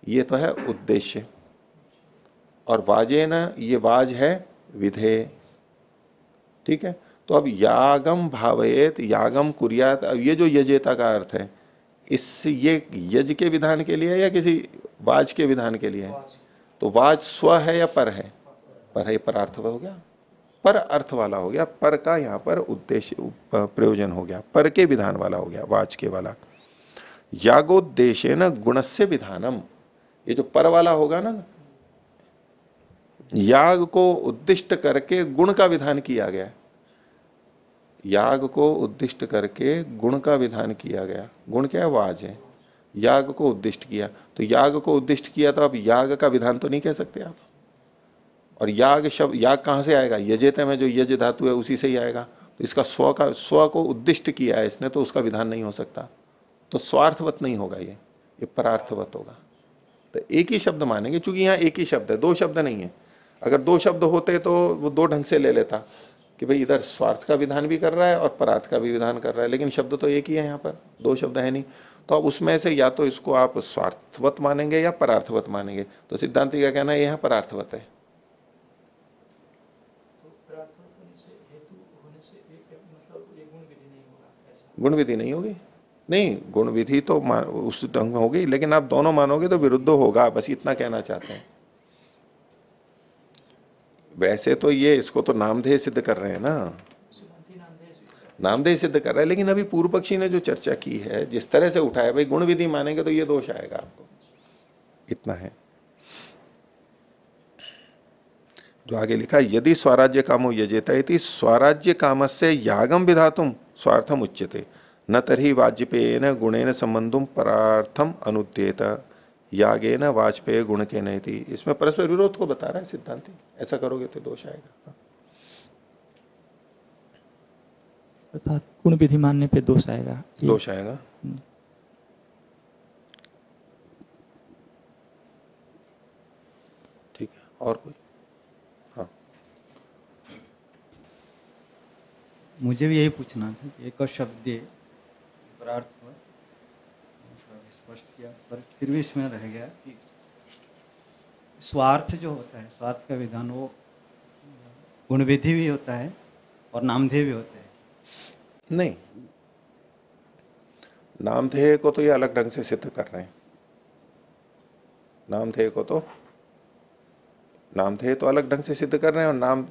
ये तो है उद्देश्य, और वाजेन ये वाज है विधेय, ठीक है। तो अब यागम भावयेत, यागम कुर्यात, अब ये जो यजेता का अर्थ है, इससे ये यज के विधान के लिए है या किसी वाज के विधान के लिए है, तो वाज स्व है या पर है, पर है, परार्थ हो गया, पर अर्थ वाला हो गया, पर का यहां पर उद्देश्य प्रयोजन हो गया, पर के विधान वाला हो गया, वाच के वाला। यागोद्देश्य न गुणस्य विधानम, ये जो पर वाला होगा ना, याग को उद्दिष्ट करके गुण का विधान किया गया, याग को उद्दिष्ट करके गुण का विधान किया गया, गुण क्या है, वाज है, याग को उद्दिष्ट किया, तो याग को उद्दिष्ट किया, तो आप याग का विधान तो नहीं कह सकते आप। और याग शब्द, याग कहां से आएगा, यजेते में जो यज धातु है उसी से ही आएगा, तो इसका स्व को उद्दिष्ट किया है इसने, तो उसका विधान नहीं हो सकता, तो स्वार्थवत नहीं होगा, ये परार्थवत होगा। तो एक ही शब्द मानेंगे, क्योंकि यहां एक ही शब्द है, दो शब्द नहीं है। अगर दो शब्द होते तो वो दो ढंग से ले लेता कि भाई इधर स्वार्थ का विधान भी कर रहा है और परार्थ का भी विधान कर रहा है, लेकिन शब्द तो एक ही है, यहां पर दो शब्द है नहीं। तो अब उसमें से या तो इसको आप स्वार्थवत मानेंगे या परार्थवत मानेंगे, तो सिद्धांति का कहना है यहां परार्थवत है। गुण विधि नहीं होगी, नहीं, गुण विधि तो उस ढंग में होगी, लेकिन आप दोनों मानोगे तो विरुद्ध होगा, बस इतना कहना चाहते हैं। वैसे तो ये इसको तो नामधेय सिद्ध कर रहे हैं ना, नामधेय सिद्ध कर रहा है, लेकिन अभी पूर्व पक्षी ने जो चर्चा की है, जिस तरह से उठाया, भाई गुण विधि मानेंगे तो ये दोष आएगा आपको, इतना है। जो आगे लिखा, यदि स्वराज्य कामो यजेता इति स्वराज्य कामस्य यागम विधातुम स्वार्थम उच्यते न तर्हि वाजपेयेन गुणेन संबंधुम परार्थम अनुद्येत यागेन वाजपेय गुण के नहीं। इसमें परस्पर विरोध को बता रहा है सिद्धांति, ऐसा करोगे तो दोष आएगा। अर्थात गुण विधि मानने पे दोष आएगा, दोष आएगा। ठीक है, और कोई? हाँ, मुझे भी यही पूछना था, एक शब्द परार्थ स्पष्ट किया, पर फिर भी इसमें रह गया कि स्वार्थ जो होता है, स्वार्थ का विधान वो गुण विधि भी होता है और नामधेय भी होता है। नहीं, नामधेय को तो ये अलग ढंग से सिद्ध कर रहे हैं, नामधेय तो अलग ढंग से सिद्ध कर रहे हैं, और नाम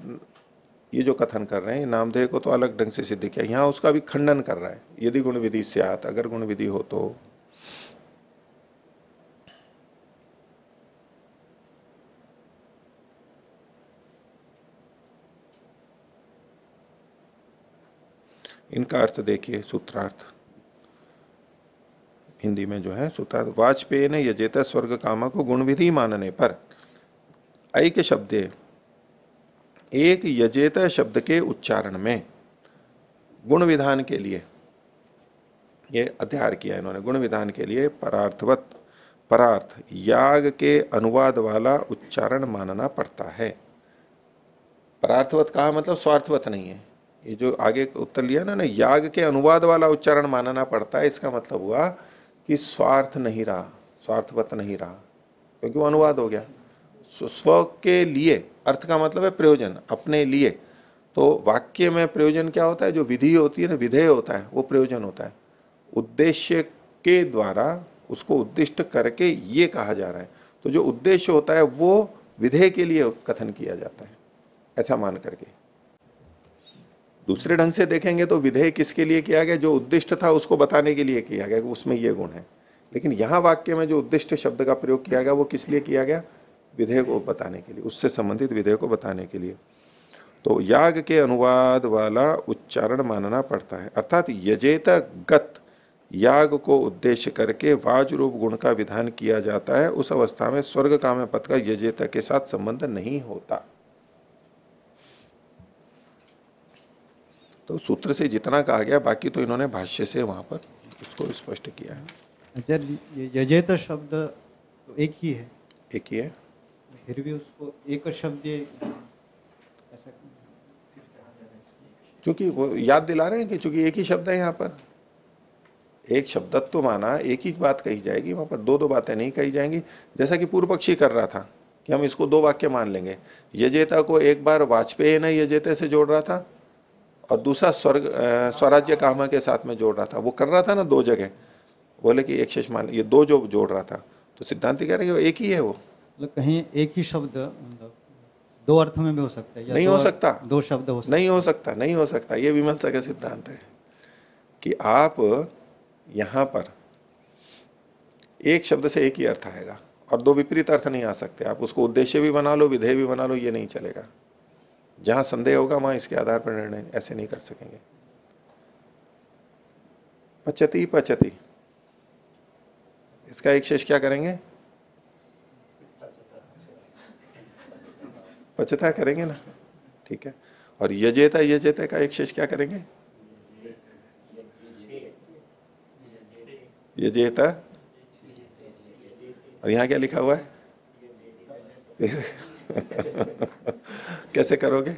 ये जो कथन कर रहे हैं नामधेय को तो अलग ढंग से सिद्ध किया, यहां उसका भी खंडन कर रहा है। यदि गुण विधि स्यात्, अगर गुण विधि हो तो इनका अर्थ देखिए, सूत्रार्थ हिंदी में जो है सूत्रार्थ, वाजपेयी ने यजेत स्वर्ग कामा को गुण विधि मानने पर ऐक शब्द, एक यजेत शब्द के उच्चारण में गुण विधान के लिए ये अध्यार किया इन्होंने, गुण विधान के लिए परार्थवत, परार्थ याग के अनुवाद वाला उच्चारण मानना पड़ता है। परार्थवत कहा मतलब स्वार्थवत नहीं है, ये जो आगे उत्तर लिया ना, याग के अनुवाद वाला उच्चारण मानना पड़ता है, इसका मतलब हुआ कि स्वार्थ नहीं रहा, स्वार्थवत नहीं रहा, क्योंकि वो अनुवाद हो गया। स्व के लिए, अर्थ का मतलब है प्रयोजन, अपने लिए। तो वाक्य में प्रयोजन क्या होता है, जो विधि होती है ना, विधेय होता है, वो प्रयोजन होता है। उद्देश्य के द्वारा उसको उद्दिष्ट करके ये कहा जा रहा है। तो जो उद्देश्य होता है वो विधेय के लिए कथन किया जाता है, ऐसा मान करके। दूसरे ढंग से देखेंगे तो विधेय किसके लिए किया गया? जो उद्दिष्ट था उसको बताने के लिए किया गया, उसमें ये गुण है। लेकिन यहां वाक्य में जो उद्दिष्ट शब्द का प्रयोग किया गया वो किस लिए किया गया? विधेय को बताने के लिए, उससे संबंधित विधेय को बताने के लिए। तो याग के अनुवाद वाला उच्चारण मानना पड़ता है, अर्थात यजेत गत याग को उद्देश्य करके वाज रूप गुण का विधान किया जाता है। उस अवस्था में स्वर्ग काम पद का यजेत के साथ संबंध नहीं होता। तो सूत्र से जितना कहा गया, बाकी तो इन्होंने भाष्य से वहां पर उसको स्पष्ट किया है। आचार्य, यजेत शब्द तो एक ही है, एक ही है, फिर भी उसको एक शब्द ऐसा क्योंकि वो याद दिला रहे हैं कि चूंकि एक ही शब्द है यहां पर, एक शब्दत्व तो माना, एक ही बात कही जाएगी, वहां पर दो दो बातें नहीं कही जाएंगी। जैसा कि पूर्व पक्षी कर रहा था कि हम इसको दो वाक्य मान लेंगे। यजेता को एक बार वाजपेयी ने यजेते से जोड़ रहा था और दूसरा स्वराज्य कामा के साथ में जोड़ रहा था। वो कर रहा था ना दो जगह, बोले कि एक शेष मान, ये दो जो जोड़ रहा था। तो सिद्धांत कह रहे हैं वो एक ही है। वो मतलब कहीं एक ही शब्द मतलब दो अर्थ में भी हो सकता है, या नहीं हो सकता, दो शब्द हो सकता नहीं हो सकता, नहीं हो सकता। ये विमर्शा का सिद्धांत है कि आप यहां पर एक शब्द से एक ही अर्थ आएगा और दो विपरीत अर्थ नहीं आ सकते। आप उसको उद्देश्य भी बना लो, विधेय भी बना लो, ये नहीं चलेगा। जहां संदेह होगा वहां इसके आधार पर निर्णय ऐसे नहीं कर सकेंगे। पचती पचती, इसका एक शेष क्या करेंगे? पचता करेंगे ना, ठीक है। और यजेता यजेता का एक शेष क्या करेंगे? यजेता, और यहां क्या लिखा हुआ है? कैसे करोगे?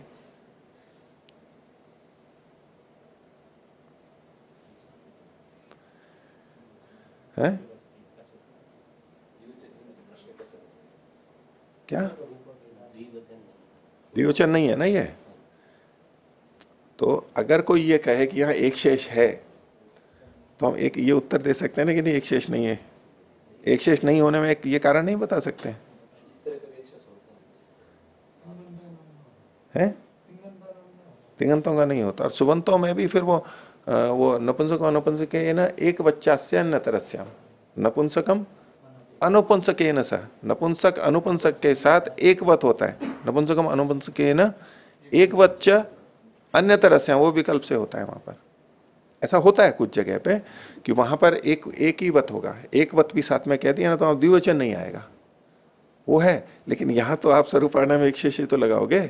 हैं? क्या द्विवचन नहीं है ना ये? तो अगर कोई ये कहे कि यहां एक शेष है तो हम एक ये उत्तर दे सकते हैं ना कि नहीं एक शेष नहीं है। एक शेष नहीं होने में एक ये कारण नहीं बता सकते हैं? तिङंतों का नहीं होता। और सुबंतों में भी फिर वो नपुंसक अनुपुंसक ना एक बच्चास्य अन्यतरस्याम, नपुंसकम अनुपुंसकेन सह, नपुंसक अनुपुंसक के साथ एकवत होता है। नपुंसकम अनुपुंसकेन एकवच्च अन्यतरस्याम, वो विकल्प से होता है वहां पर। ऐसा होता है कुछ जगह पे कि वहां पर एक ही वत होगा, एक वत भी साथ में कह दिया ना तो आप द्विवचन नहीं आएगा, वो है। लेकिन यहां तो आप स्वरूपार्णा में एक शेष तो लगाओगे,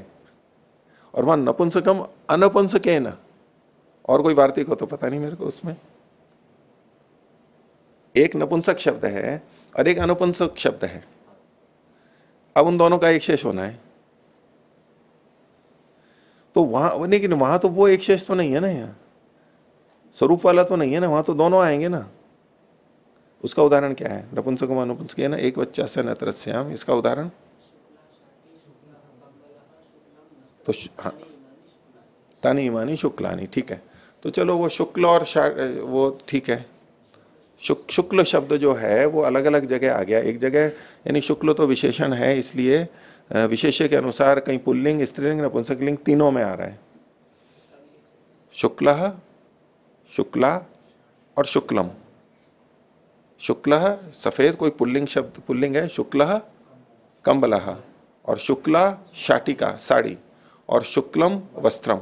और वहां नपुंसकम अनुपुंसकेन, और कोई वार्तिक हो तो पता नहीं मेरे को उसमें। एक नपुंसक शब्द है और एक अनुपुंसक शब्द है, अब उन दोनों का एक शेष होना है। तो वहां, लेकिन वहां तो वो एक शेष तो नहीं है ना, यहां स्वरूप वाला तो नहीं है ना, वहां तो दोनों आएंगे ना। उसका उदाहरण क्या है? नपुंसकम अनुपुंसकेन एक बच्चा से नतरस्याम, इसका उदाहरण तो हाँ, तानी इमानी शुक्लानी, ठीक है। तो चलो वो शुक्ल और वो ठीक है। शुक्ल शब्द जो है वो अलग अलग जगह आ गया। एक जगह यानी शुक्ल तो विशेषण है, इसलिए विशेष्य के अनुसार कहीं पुल्लिंग, स्त्रीलिंग, नपुंसकलिंग तीनों में आ रहा है। शुक्ल, शुक्ला और शुक्लम। शुक्ल सफेद, कोई पुल्लिंग शब्द पुल्लिंग है, शुक्ल कंबलह, और शुक्ला शाटिका साड़ी, और शुक्लम वस्त्रम।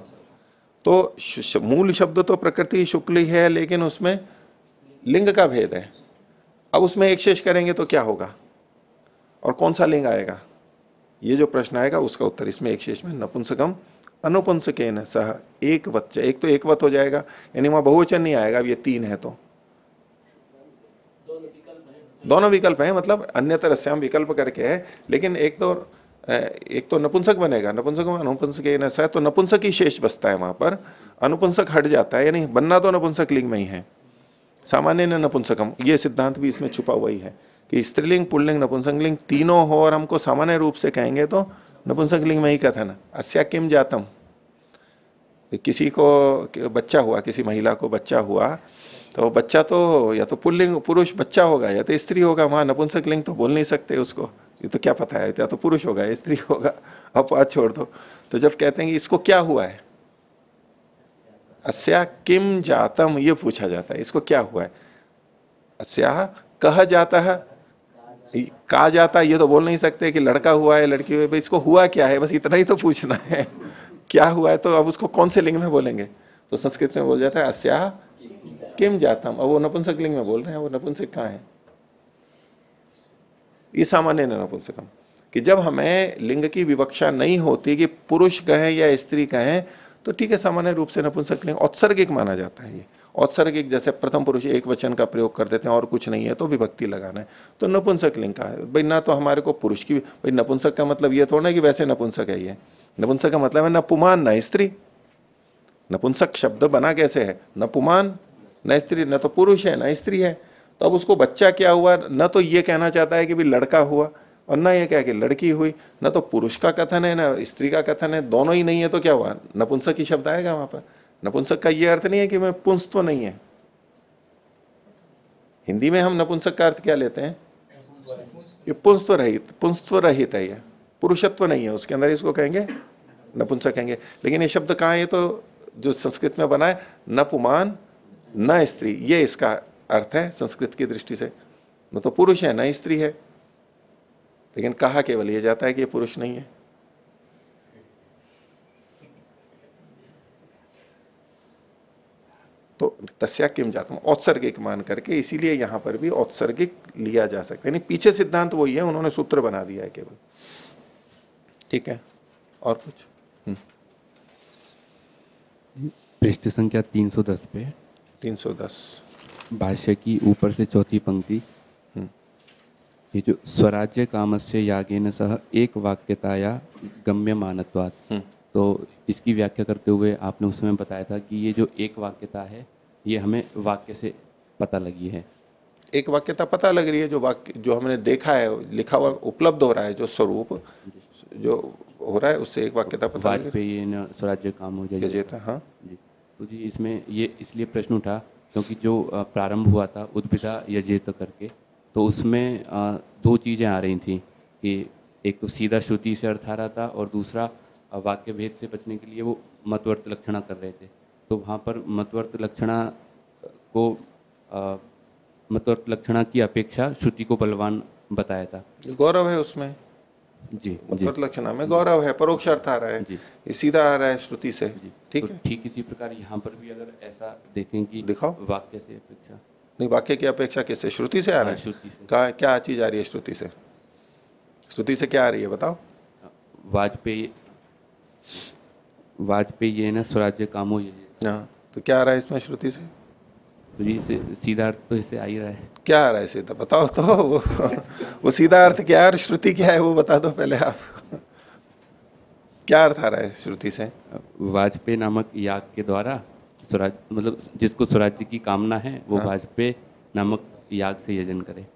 तो मूल शब्द तो प्रकृति शुक्ल ही है, लेकिन उसमें लिंग का भेद है। अब उसमें एक शेष करेंगे तो क्या होगा और कौन सा लिंग आएगा? ये जो प्रश्न आएगा उसका उत्तर इसमें एक शेष में नपुंसकम अनुपुंसकेन सह एक वच्च, एक तो एक वत हो जाएगा, यानी वहां बहुवचन नहीं आएगा। अब ये तीन है तो दोनों विकल्प हैं, मतलब अन्यतरस्याम विकल्प करके है, लेकिन एक तो नपुंसक बनेगा, नपुंसकम अनुपुंसकेन सह, तो नपुंसक ही शेष बचता है वहां पर, अनुपुंसक हट जाता है, यानी बनना तो नपुंसक लिंग में ही है। सामान्य नपुंसकम, ये सिद्धांत भी इसमें छुपा हुआ ही है कि स्त्रीलिंग, पुल्लिंग, नपुंसक लिंग तीनों हो, और हमको सामान्य रूप से कहेंगे तो नपुंसक लिंग में ही कथन। अस्या किम जातम, किसी को बच्चा हुआ, किसी महिला को बच्चा हुआ तो बच्चा तो या तो पुल्लिंग पुरुष बच्चा होगा या तो स्त्री होगा, वहां नपुंसक लिंग तो बोल नहीं सकते उसको, ये तो क्या पता है, या तो पुरुष होगा या स्त्री होगा, अपवाद छोड़ दो। तो जब कहते हैं कि इसको क्या हुआ है, अस्या किम जातम, ये पूछा जाता है, इसको क्या हुआ है, अस्या कहा जाता है, कहा जाता है, ये तो बोल नहीं सकते कि लड़का हुआ है लड़की हुई है, इसको हुआ क्या है, बस इतना ही तो पूछना है, क्या हुआ है, तो अब उसको कौन से लिंग में बोलेंगे, तो संस्कृत में बोल जाता है अस्या किम जातम। अब वो नपुंसक लिंग में बोल रहे हैं, वो नपुंसक कहां है, ये सामान्य नपुंसकम, कि जब हमें लिंग की विवक्षा नहीं होती कि पुरुष कहें या स्त्री कहें, तो ठीक है, सामान्य रूप से नपुंसक लिंग औत्सर्गिक माना जाता है। ये औत्सर्गिक, जैसे प्रथम पुरुष एक वचन का प्रयोग कर देते हैं और कुछ नहीं है तो विभक्ति लगाना है, तो नपुंसक लिंग का है भाई, ना तो हमारे को पुरुष की, भाई नपुंसक का मतलब ये थोड़ा ना कि वैसे नपुंसक है, ये नपुंसक का मतलब है न पुमान न स्त्री। नपुंसक शब्द बना कैसे है, न पुमान न स्त्री, न तो पुरुष है न स्त्री है, तो अब उसको बच्चा क्या हुआ, न तो ये कहना चाहता है कि भाई लड़का हुआ, और ना ये क्या कि लड़की हुई, न तो पुरुष का कथन है ना स्त्री का कथन है, दोनों ही नहीं है, तो क्या हुआ, नपुंसक ही शब्द आएगा वहां पर। नपुंसक का ये अर्थ नहीं है कि मैं पुंसत्व नहीं है, हिंदी में हम नपुंसक का अर्थ क्या लेते हैं, ये पुंसत्व रहित है, ये पुरुषत्व नहीं है उसके अंदर, इसको कहेंगे नपुंसक कहेंगे। लेकिन ये शब्द कहां है, ये तो जो संस्कृत में बना है, न पुमान न स्त्री, ये इसका अर्थ है संस्कृत की दृष्टि से, न तो पुरुष है न स्त्री है, लेकिन कहा केवल ये जाता है कि ये पुरुष नहीं है। तो तस्या किम जातम औत्सर्गिक मान करके, इसीलिए यहां पर भी औत्सर्गिक लिया जा सकता है, यानी पीछे सिद्धांत वही है, उन्होंने सूत्र बना दिया है केवल। ठीक है, और कुछ? पृष्ठ संख्या 310 पे 310 भाष्य की ऊपर से चौथी पंक्ति, ये जो स्वराज्य कामस्य यागेन सह एक वाक्यताया गम्यमानत्वात्, तो इसकी व्याख्या करते हुए आपने उस समय बताया था कि ये जो एक वाक्यता है ये हमें वाक्य से पता लगी है। एक वाक्यता पता लग रही है, जो वाक्य जो हमने देखा है, लिखा हुआ उपलब्ध हो रहा है, जो स्वरूप जो हो रहा है उससे एक वाक्यता पता लग रही है। वाजपेयी न स्वराज्य काम हो जाए। हाँ जी, तो जी इसमें ये इसलिए प्रश्न उठा क्योंकि जो प्रारंभ हुआ था उद्भिदा यजेत करके, तो उसमें दो चीजें आ रही थी कि एक तो सीधा श्रुति से अर्थ आ रहा था और दूसरा वाक्य भेद से बचने के लिए वो मतवर्त लक्षणा कर रहे थे। तो वहाँ पर मतवर्त लक्षणा को मतवर्त लक्षणा की अपेक्षा श्रुति को बलवान बताया था। गौरव है उसमें, जी मतवर्त लक्षणा में गौरव है, परोक्ष अर्थ आ रहा है, ये सीधा आ रहा है श्रुति से। ठीक है, ठीक इसी प्रकार यहाँ पर भी अगर ऐसा देखें कि दिखाओ, वाक्य से अपेक्षा नहीं, वाक्य की अपेक्षा किससे, श्रुति से आ रहा है। श्रुति से कहा क्या चीज आ रही है श्रुति से, श्रुति से क्या आ रही है बताओ। वाजपेयी न स्वराज्य कामो ये, हाँ, तो क्या आ रहा है इसमें श्रुति से, तो जी सीधा अर्थ तो इससे आ ही रहा है। क्या आ रहा है सीधा बताओ तो, वो सीधा अर्थ क्या है और श्रुति क्या है वो बता दो पहले आप, क्या अर्थ आ रहा है श्रुति से। वाजपेयी नामक याग के द्वारा स्वराज, मतलब जिसको स्वराज्य की कामना है वो वाजपेयी नामक याग से यजन करे।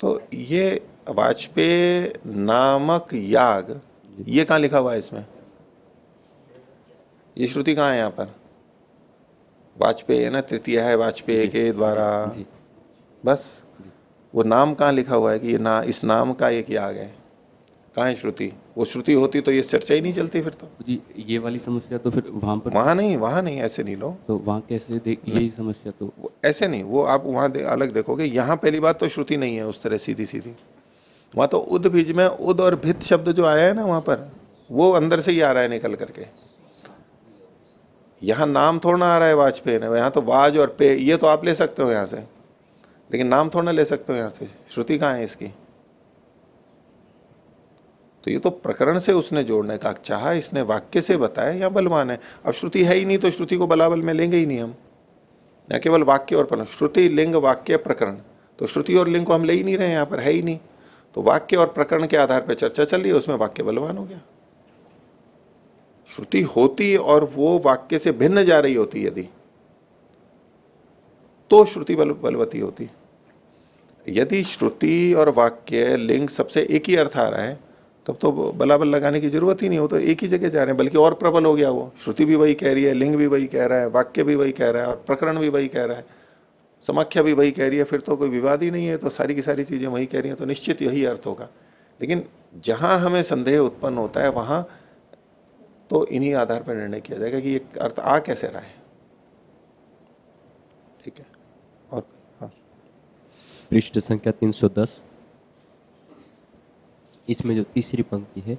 तो ये वाजपेयी नामक याग, ये कहां लिखा हुआ है इसमें, ये श्रुति कहां है यहाँ पर, वाजपेयी है ना, तृतीय है वाजपेयी के द्वारा, बस वो नाम कहां लिखा हुआ है कि ये इस नाम का एक याग है, कहां है श्रुति, वो श्रुति होती तो ये चर्चा ही नहीं चलती फिर तो। जी ये वाली समस्या तो फिर वहां पर, वहां नहीं ऐसे नहीं लो, तो वहां कैसे यही समस्या तो ऐसे नहीं, वो आप वहां अलग देखोगे, यहां पहली बात तो श्रुति नहीं है उस तरह सीधी सीधी, वहां तो उद बीज में उद और भित शब्द जो आया है ना वहां पर, वो अंदर से ही आ रहा है निकल करके, यहां नाम थोड़ा ना आ रहा है वाजपेयी ने, यहां तो वाज और पे ये तो आप ले सकते हो यहां से, लेकिन नाम थोड़ा ना ले सकते हो यहां से, श्रुति कहां है इसकी। तो ये तो प्रकरण से उसने जोड़ने का चाहा, इसने वाक्य से बताया या बलवान है। अब श्रुति है ही नहीं तो श्रुति को बलाबल में लेंगे ही नहीं हम, या केवल वाक्य और प्रकरण, श्रुति लिंग वाक्य प्रकरण, तो श्रुति और लिंग को हम ले ही नहीं रहे, यहां पर है ही नहीं, तो वाक्य और प्रकरण के आधार पर चर्चा चल रही है, उसमें वाक्य बलवान हो गया। श्रुति होती और वो वाक्य से भिन्न जा रही होती यदि, तो श्रुति बलवती होती। यदि श्रुति और वाक्य लिंग सबसे एक ही अर्थ आ रहा है तब तो बलाबल लगाने की जरूरत ही नहीं हो, तो एक ही जगह जा रहे हैं, बल्कि और प्रबल हो गया वो। श्रुति भी वही कह रही है, लिंग भी वही कह रहा है, वाक्य भी वही कह रहा है और प्रकरण भी वही कह रहा है, समाख्या भी वही कह रही है, फिर तो कोई विवाद ही नहीं है, तो सारी की सारी चीजें वही कह रही हैं, तो निश्चित यही अर्थ होगा। लेकिन जहां हमें संदेह उत्पन्न होता है वहां तो इन्हीं आधार पर निर्णय किया जाएगा कि ये अर्थ आ कैसे रहा है। ठीक है। और हाँ, पृष्ठ संख्या 310, इसमें जो तीसरी पंक्ति है,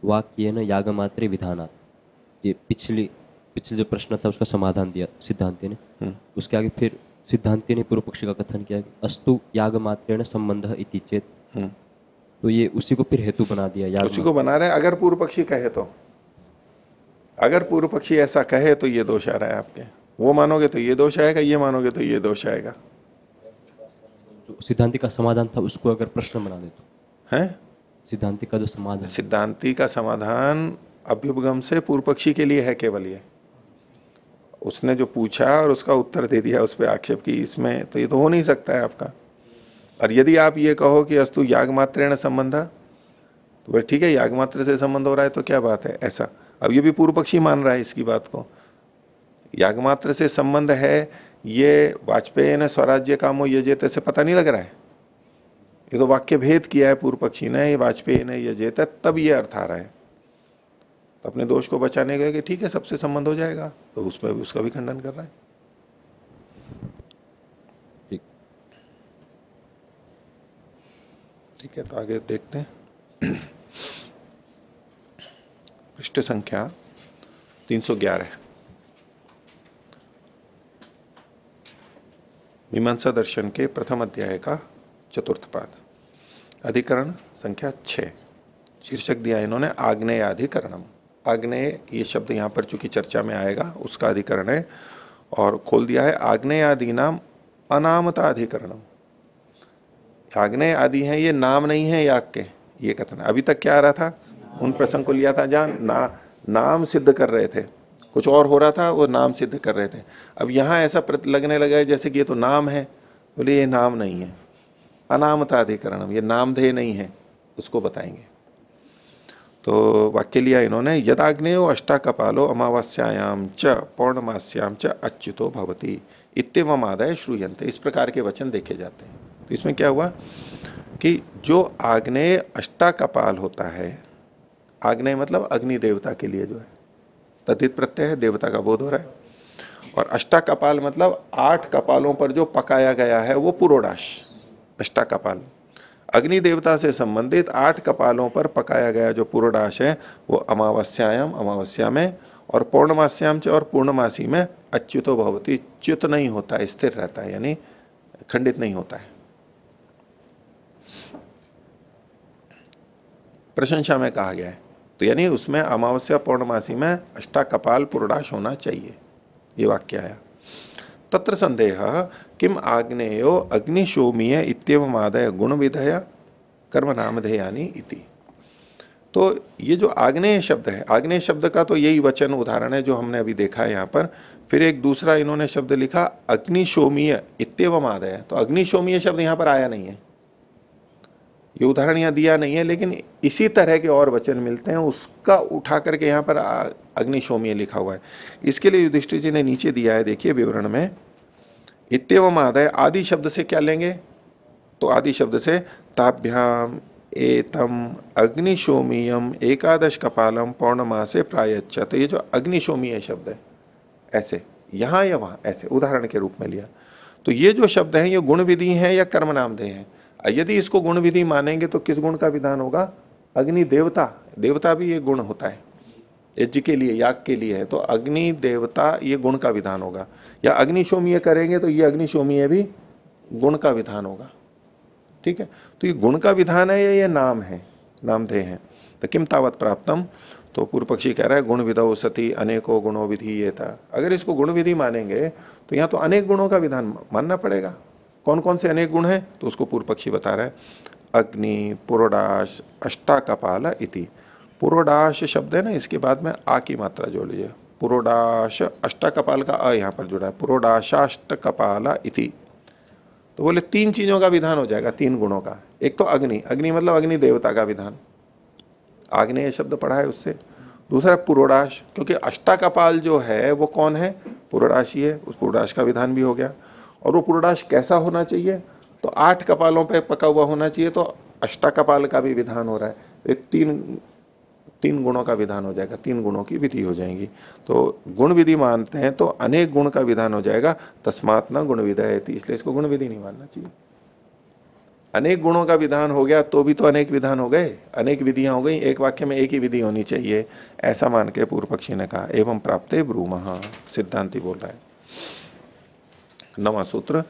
वाक्य न यागमात्रे विधानात्, ये पिछले जो प्रश्न था उसका समाधान दिया सिद्धांति ने। उसके आगे फिर सिद्धांति ने पूर्व पक्षी का कथन किया कि अस्तु यागमात्रेण संबंध इति चेत, तो ये उसी को फिर हेतु बना दिया। उसी को बना रहे हैं। अगर पूर्व पक्षी कहे तो, अगर पूर्व पक्षी ऐसा कहे तो ये दोष आ रहा है आपके, वो मानोगे तो ये दोष आएगा, ये मानोगे तो ये दोष आएगा। जो सिद्धांति का समाधान था उसको अगर प्रश्न बना दे तो है सिद्धांति का जो समाधान, सिद्धांति का समाधान अभ्युपगम से पूर्व पक्षी के लिए है केवल। ये उसने जो पूछा और उसका उत्तर दे दिया, उस पर आक्षेप की, इसमें तो ये तो हो नहीं सकता है आपका। और यदि आप ये कहो कि अस्तु यागमात्रेण संबंध, तो भाई ठीक है, यागमात्र से संबंध हो रहा है तो क्या बात है ऐसा। अब ये भी पूर्व पक्षी मान रहा है इसकी बात को, यागमात्र से संबंध है, ये वाजपेयी ने स्वराज्य कामो यजेत से पता नहीं लग रहा है। ये तो वाक्य भेद किया है पूर्व पक्षी ने, ये वाजपेयी ने यजेत, तब ये अर्थ आ रहा है। तो अपने दोष को बचाने गए कि ठीक है सबसे संबंध हो जाएगा, तो उसमें उसका भी खंडन कर रहा है। ठीक है, तो आगे देखते हैं। पृष्ठ संख्या 311, मीमांसा दर्शन के प्रथम अध्याय का चतुर्थ पाद, अधिकरण संख्या 6, शीर्षक दिया इन्होंने आग्नेयाधिकरणम। आग्नेय ये शब्द यहां पर चूंकि चर्चा में आएगा उसका अधिकरण है, और खोल दिया है आग्नेयादीनाम अनामता अधिकरणम। आग्नेय आदि हैं, ये नाम नहीं है याग के, ये कथन। अभी तक क्या आ रहा था, उन प्रसंग को लिया था जहां नाम सिद्ध कर रहे थे, कुछ और हो रहा था, वो नाम सिद्ध कर रहे थे। अब यहां ऐसा लगने लगा है जैसे कि ये तो नाम है, बोले ये नाम नहीं है, अनामता अधिकरणम, ये नामधेय नहीं है, उसको बताएंगे। तो वाक्य लिया इन्होंने, यदाग्नेयो अष्टाकपालो अमावास्यायाम च पौर्णमास्याम च अच्युतो भवति इत्येवम् आदाय श्रूयन्ते। इस प्रकार के वचन देखे जाते हैं। तो इसमें क्या हुआ कि जो आग्नेय अष्टाकपाल होता है, आग्नेय मतलब अग्नि देवता के लिए जो है, तद्धित प्रत्यय है, देवता का बोध हो रहा है। और अष्टाकपाल मतलब 8 कपालों पर जो पकाया गया है वो पुरोडाश। अष्टाकपाल अग्नि देवता से संबंधित 8 कपालों पर पकाया गया जो पुरोडाश है वो अमावस्यायाम, अमावस्या में, और पौर्णमास्याम च, और पूर्णमासी में अच्युतो भवति, च्युत नहीं होता है, स्थिर रहता है, यानी खंडित नहीं होता है। प्रशंसा में कहा गया है, तो यानी उसमें अमावस्या पौर्णमासी में अष्टाकपाल पुरोडाश होना चाहिए, ये वाक्य आया। तत्र संदेह किम आग्नेयो अग्निशोमीय इत्येवम् आदाय गुण विधय कर्म नामधेयानि इति। तो ये जो आग्नेय शब्द है, आग्नेय शब्द का तो यही वचन उदाहरण है जो हमने अभी देखा है यहां पर। फिर एक दूसरा इन्होंने शब्द लिखा अग्निशोमीय इत्येवम् आदाय, तो अग्निशोमीय शब्द यहां पर आया नहीं है, ये उदाहरण यहां दिया नहीं है, लेकिन इसी तरह के और वचन मिलते हैं, उसका उठा करके यहां पर अग्निशोमीय लिखा हुआ है। इसके लिए युधिष्ठिर जी ने नीचे दिया है, देखिए विवरण में, इत्येवम् आदाय, आदि शब्द से क्या लेंगे, तो आदि शब्द से ताभ्याम एतम अग्निशोमीयम एकादश कपालम पौर्णमासे प्रायच्च। तो ये जो अग्निशोमीय शब्द है, ऐसे यहां या वहां ऐसे उदाहरण के रूप में लिया। तो ये जो शब्द है ये गुण विधि है या कर्म नामधेय है। यदि इसको गुण विधि मानेंगे तो किस गुण का विधान होगा, अग्नि देवता, देवता भी ये गुण होता है, यज्ञ के लिए, याग के लिए है, तो अग्नि देवता ये गुण का विधान होगा। या अग्निशोमीय करेंगे तो ये अग्निशोमीय भी गुण का विधान होगा। ठीक है, तो ये गुण का विधान है या ये नाम है, नामधेय है। तो किम तावत प्राप्तम, तो पूर्व पक्षी कह रहा है गुण विधौ सती अनेको गुणों विधि ये था। अगर इसको गुण विधि मानेंगे तो यहां तो अनेक गुणों का विधान मानना पड़ेगा। कौन कौन से अनेक गुण हैं, तो उसको पूर्व पक्षी बता रहा है, अग्नि पुरोडाश अष्टाकपाल इति। पुरोडाश शब्द है ना, इसके बाद में आ की मात्रा जोड़ लीजिए, पुरोडाश, अष्टाकपाल का अ यहां पर जुड़ा है, पुरोडाशाष्टकपाल इति। तो बोले 3 चीजों का विधान हो जाएगा, 3 गुणों का। एक तो अग्नि, अग्नि मतलब अग्नि देवता का विधान, आग्नेय शब्द पढ़ा है उससे। दूसरा पुरोडाश, क्योंकि अष्टाकपाल जो है वो कौन है? पुरोडाश ही है, उस पुरोडाश का विधान भी हो गया। और वो पुरोडाश कैसा होना चाहिए? तो 8 कपालों पे पका हुआ होना चाहिए, तो अष्टाकपाल का भी विधान हो रहा है। एक तीन गुणों का विधान हो जाएगा, 3 गुणों की विधि हो जाएगी। तो गुण विधि मानते हैं तो अनेक गुण का विधान हो जाएगा, तस्मात् न गुण विधयति, इसलिए इसको गुण विधि नहीं मानना चाहिए। अनेक गुणों का विधान हो गया तो भी तो अनेक विधान हो गए, अनेक विधियां हो गई, एक वाक्य में एक ही विधि होनी चाहिए, ऐसा मान के पूर्व पक्षी ने कहा। एवं प्राप्ते ब्रूमः, सिद्धांति बोल रहा है। 9वां सूत्र,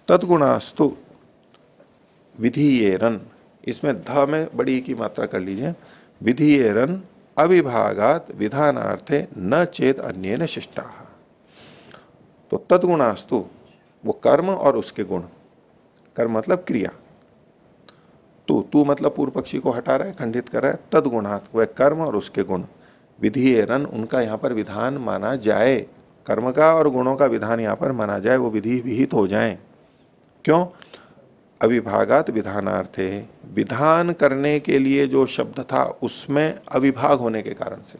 तद्गुणास्तु विधीयेरन, इसमें ध में बड़ी की मात्रा कर लीजिए, विधीयेरन अविभागात विधानार्थे न चेत अन्येन शिष्टा। तो तद्गुणास्तु, वो कर्म और उसके गुण, कर्म मतलब क्रिया, तू मतलब पूर्व पक्षी को हटा रहा है, खंडित कर रहा है। तद्गुणात्, वह कर्म और उसके गुण, विधीयेरन, उनका यहां पर विधान माना जाए, कर्म का और गुणों का विधान यहां पर माना जाए, वो विधि विहित हो जाए। क्यों? अविभागात विधानार्थे, विधान करने के लिए जो शब्द था उसमें अविभाग होने के कारण से,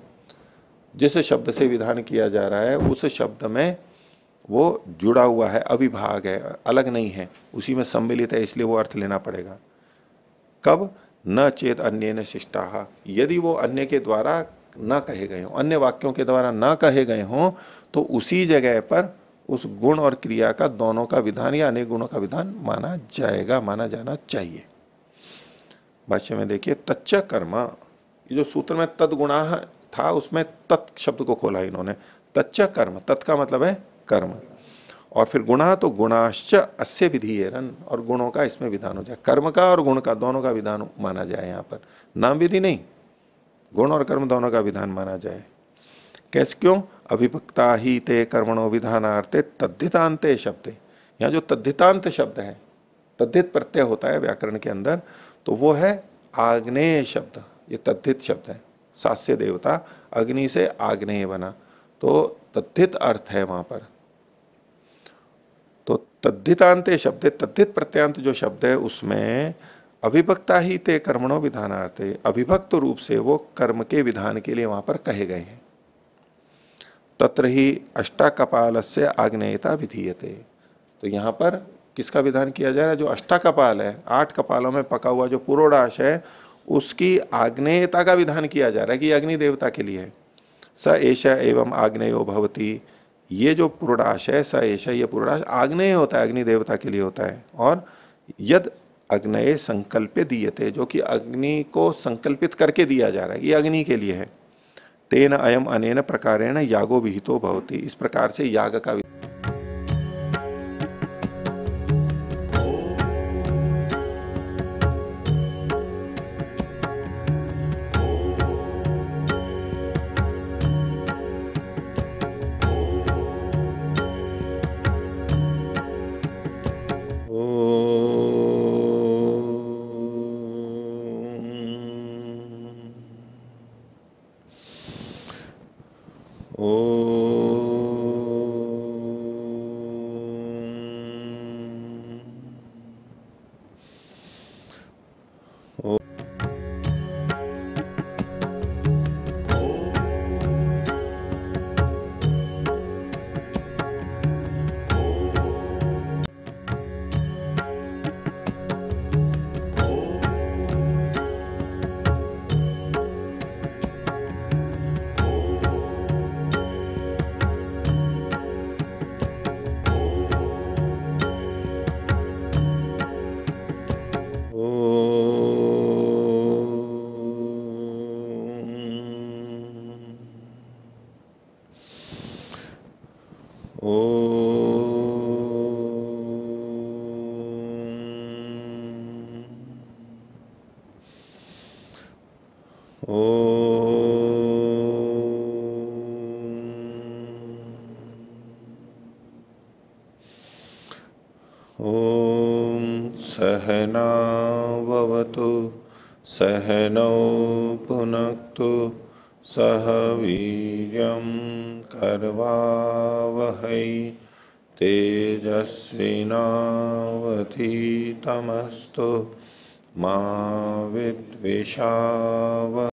जिस शब्द से विधान किया जा रहा है उस शब्द में वो जुड़ा हुआ है, अविभाग है, अलग नहीं है, उसी में सम्मिलित है, इसलिए वो अर्थ लेना पड़ेगा। कब? न चेत अन्येन शिष्टाः, यदि वो अन्य के द्वारा न कहे गए हो, अन्य वाक्यों के द्वारा न कहे गए हों, तो उसी जगह पर उस गुण और क्रिया का दोनों का विधान या अनेक गुणों का विधान माना जाएगा, माना जाना चाहिए। भाष्य में देखिए, तच्च कर्म, ये जो सूत्र में तद्गुणा था उसमें तत् शब्द को खोला इन्होंने। तच्च कर्म, तत् का मतलब है कर्म, और फिर गुणा, तो गुणाश्च अस्य विधीयेरन, और गुणों का इसमें विधान हो जाए, कर्म का और गुण का दोनों का विधान माना जाए। यहां पर नाम विधि नहीं, गुण और कर्म दोनों का विधान माना जाए। कैसे? क्यों? अभिभक्ता ही ते कर्मणो विधानार्थे तद्धितांते शब्द, यहां जो तद्धितांत शब्द है, तद्धित प्रत्यय होता है व्याकरण के अंदर, तो वो है आग्नेय शब्द, ये तद्धित शब्द है। सास्य देवता अग्नि से आग्नेय बना, तो तद्धित अर्थ है वहां पर। तो तद्धितांते शब्द, तद्धित प्रत्यांत जो शब्द है उसमें अभिभक्ता ही ते कर्मणो विधानार्थे, अभिभक्त रूप से वो कर्म के विधान के लिए वहां पर कहे गए हैं। तत्र ही अष्टाकपाल से आग्नेयता विधीयते, तो यहां पर किसका विधान किया जा रहा है? जो अष्टाकपाल है, 8 कपालों में पका हुआ जो पुरोडाश है, उसकी आग्नेयता का विधान किया जा रहा है कि अग्नि देवता के लिए है। स एष एवं आग्नेयो भवति, ये जो पुरोडाश है, स एष, ये पुरोडाश आग्नेय होता है, अग्नि देवता के लिए होता है। और यद अग्नये संकल्पे दीयते, जो कि अग्नि को संकल्पित करके दिया जा रहा है, ये अग्नि के लिए है। तेन अयम अनेन प्रकारेण यागो विहितो भवति, इस प्रकार से याग का ओम सहनाववतु सहनौ पुनक्तु सह वीर्यं करवावहै तेजस्विनावधीतमस्तु मा विद्विषावहै।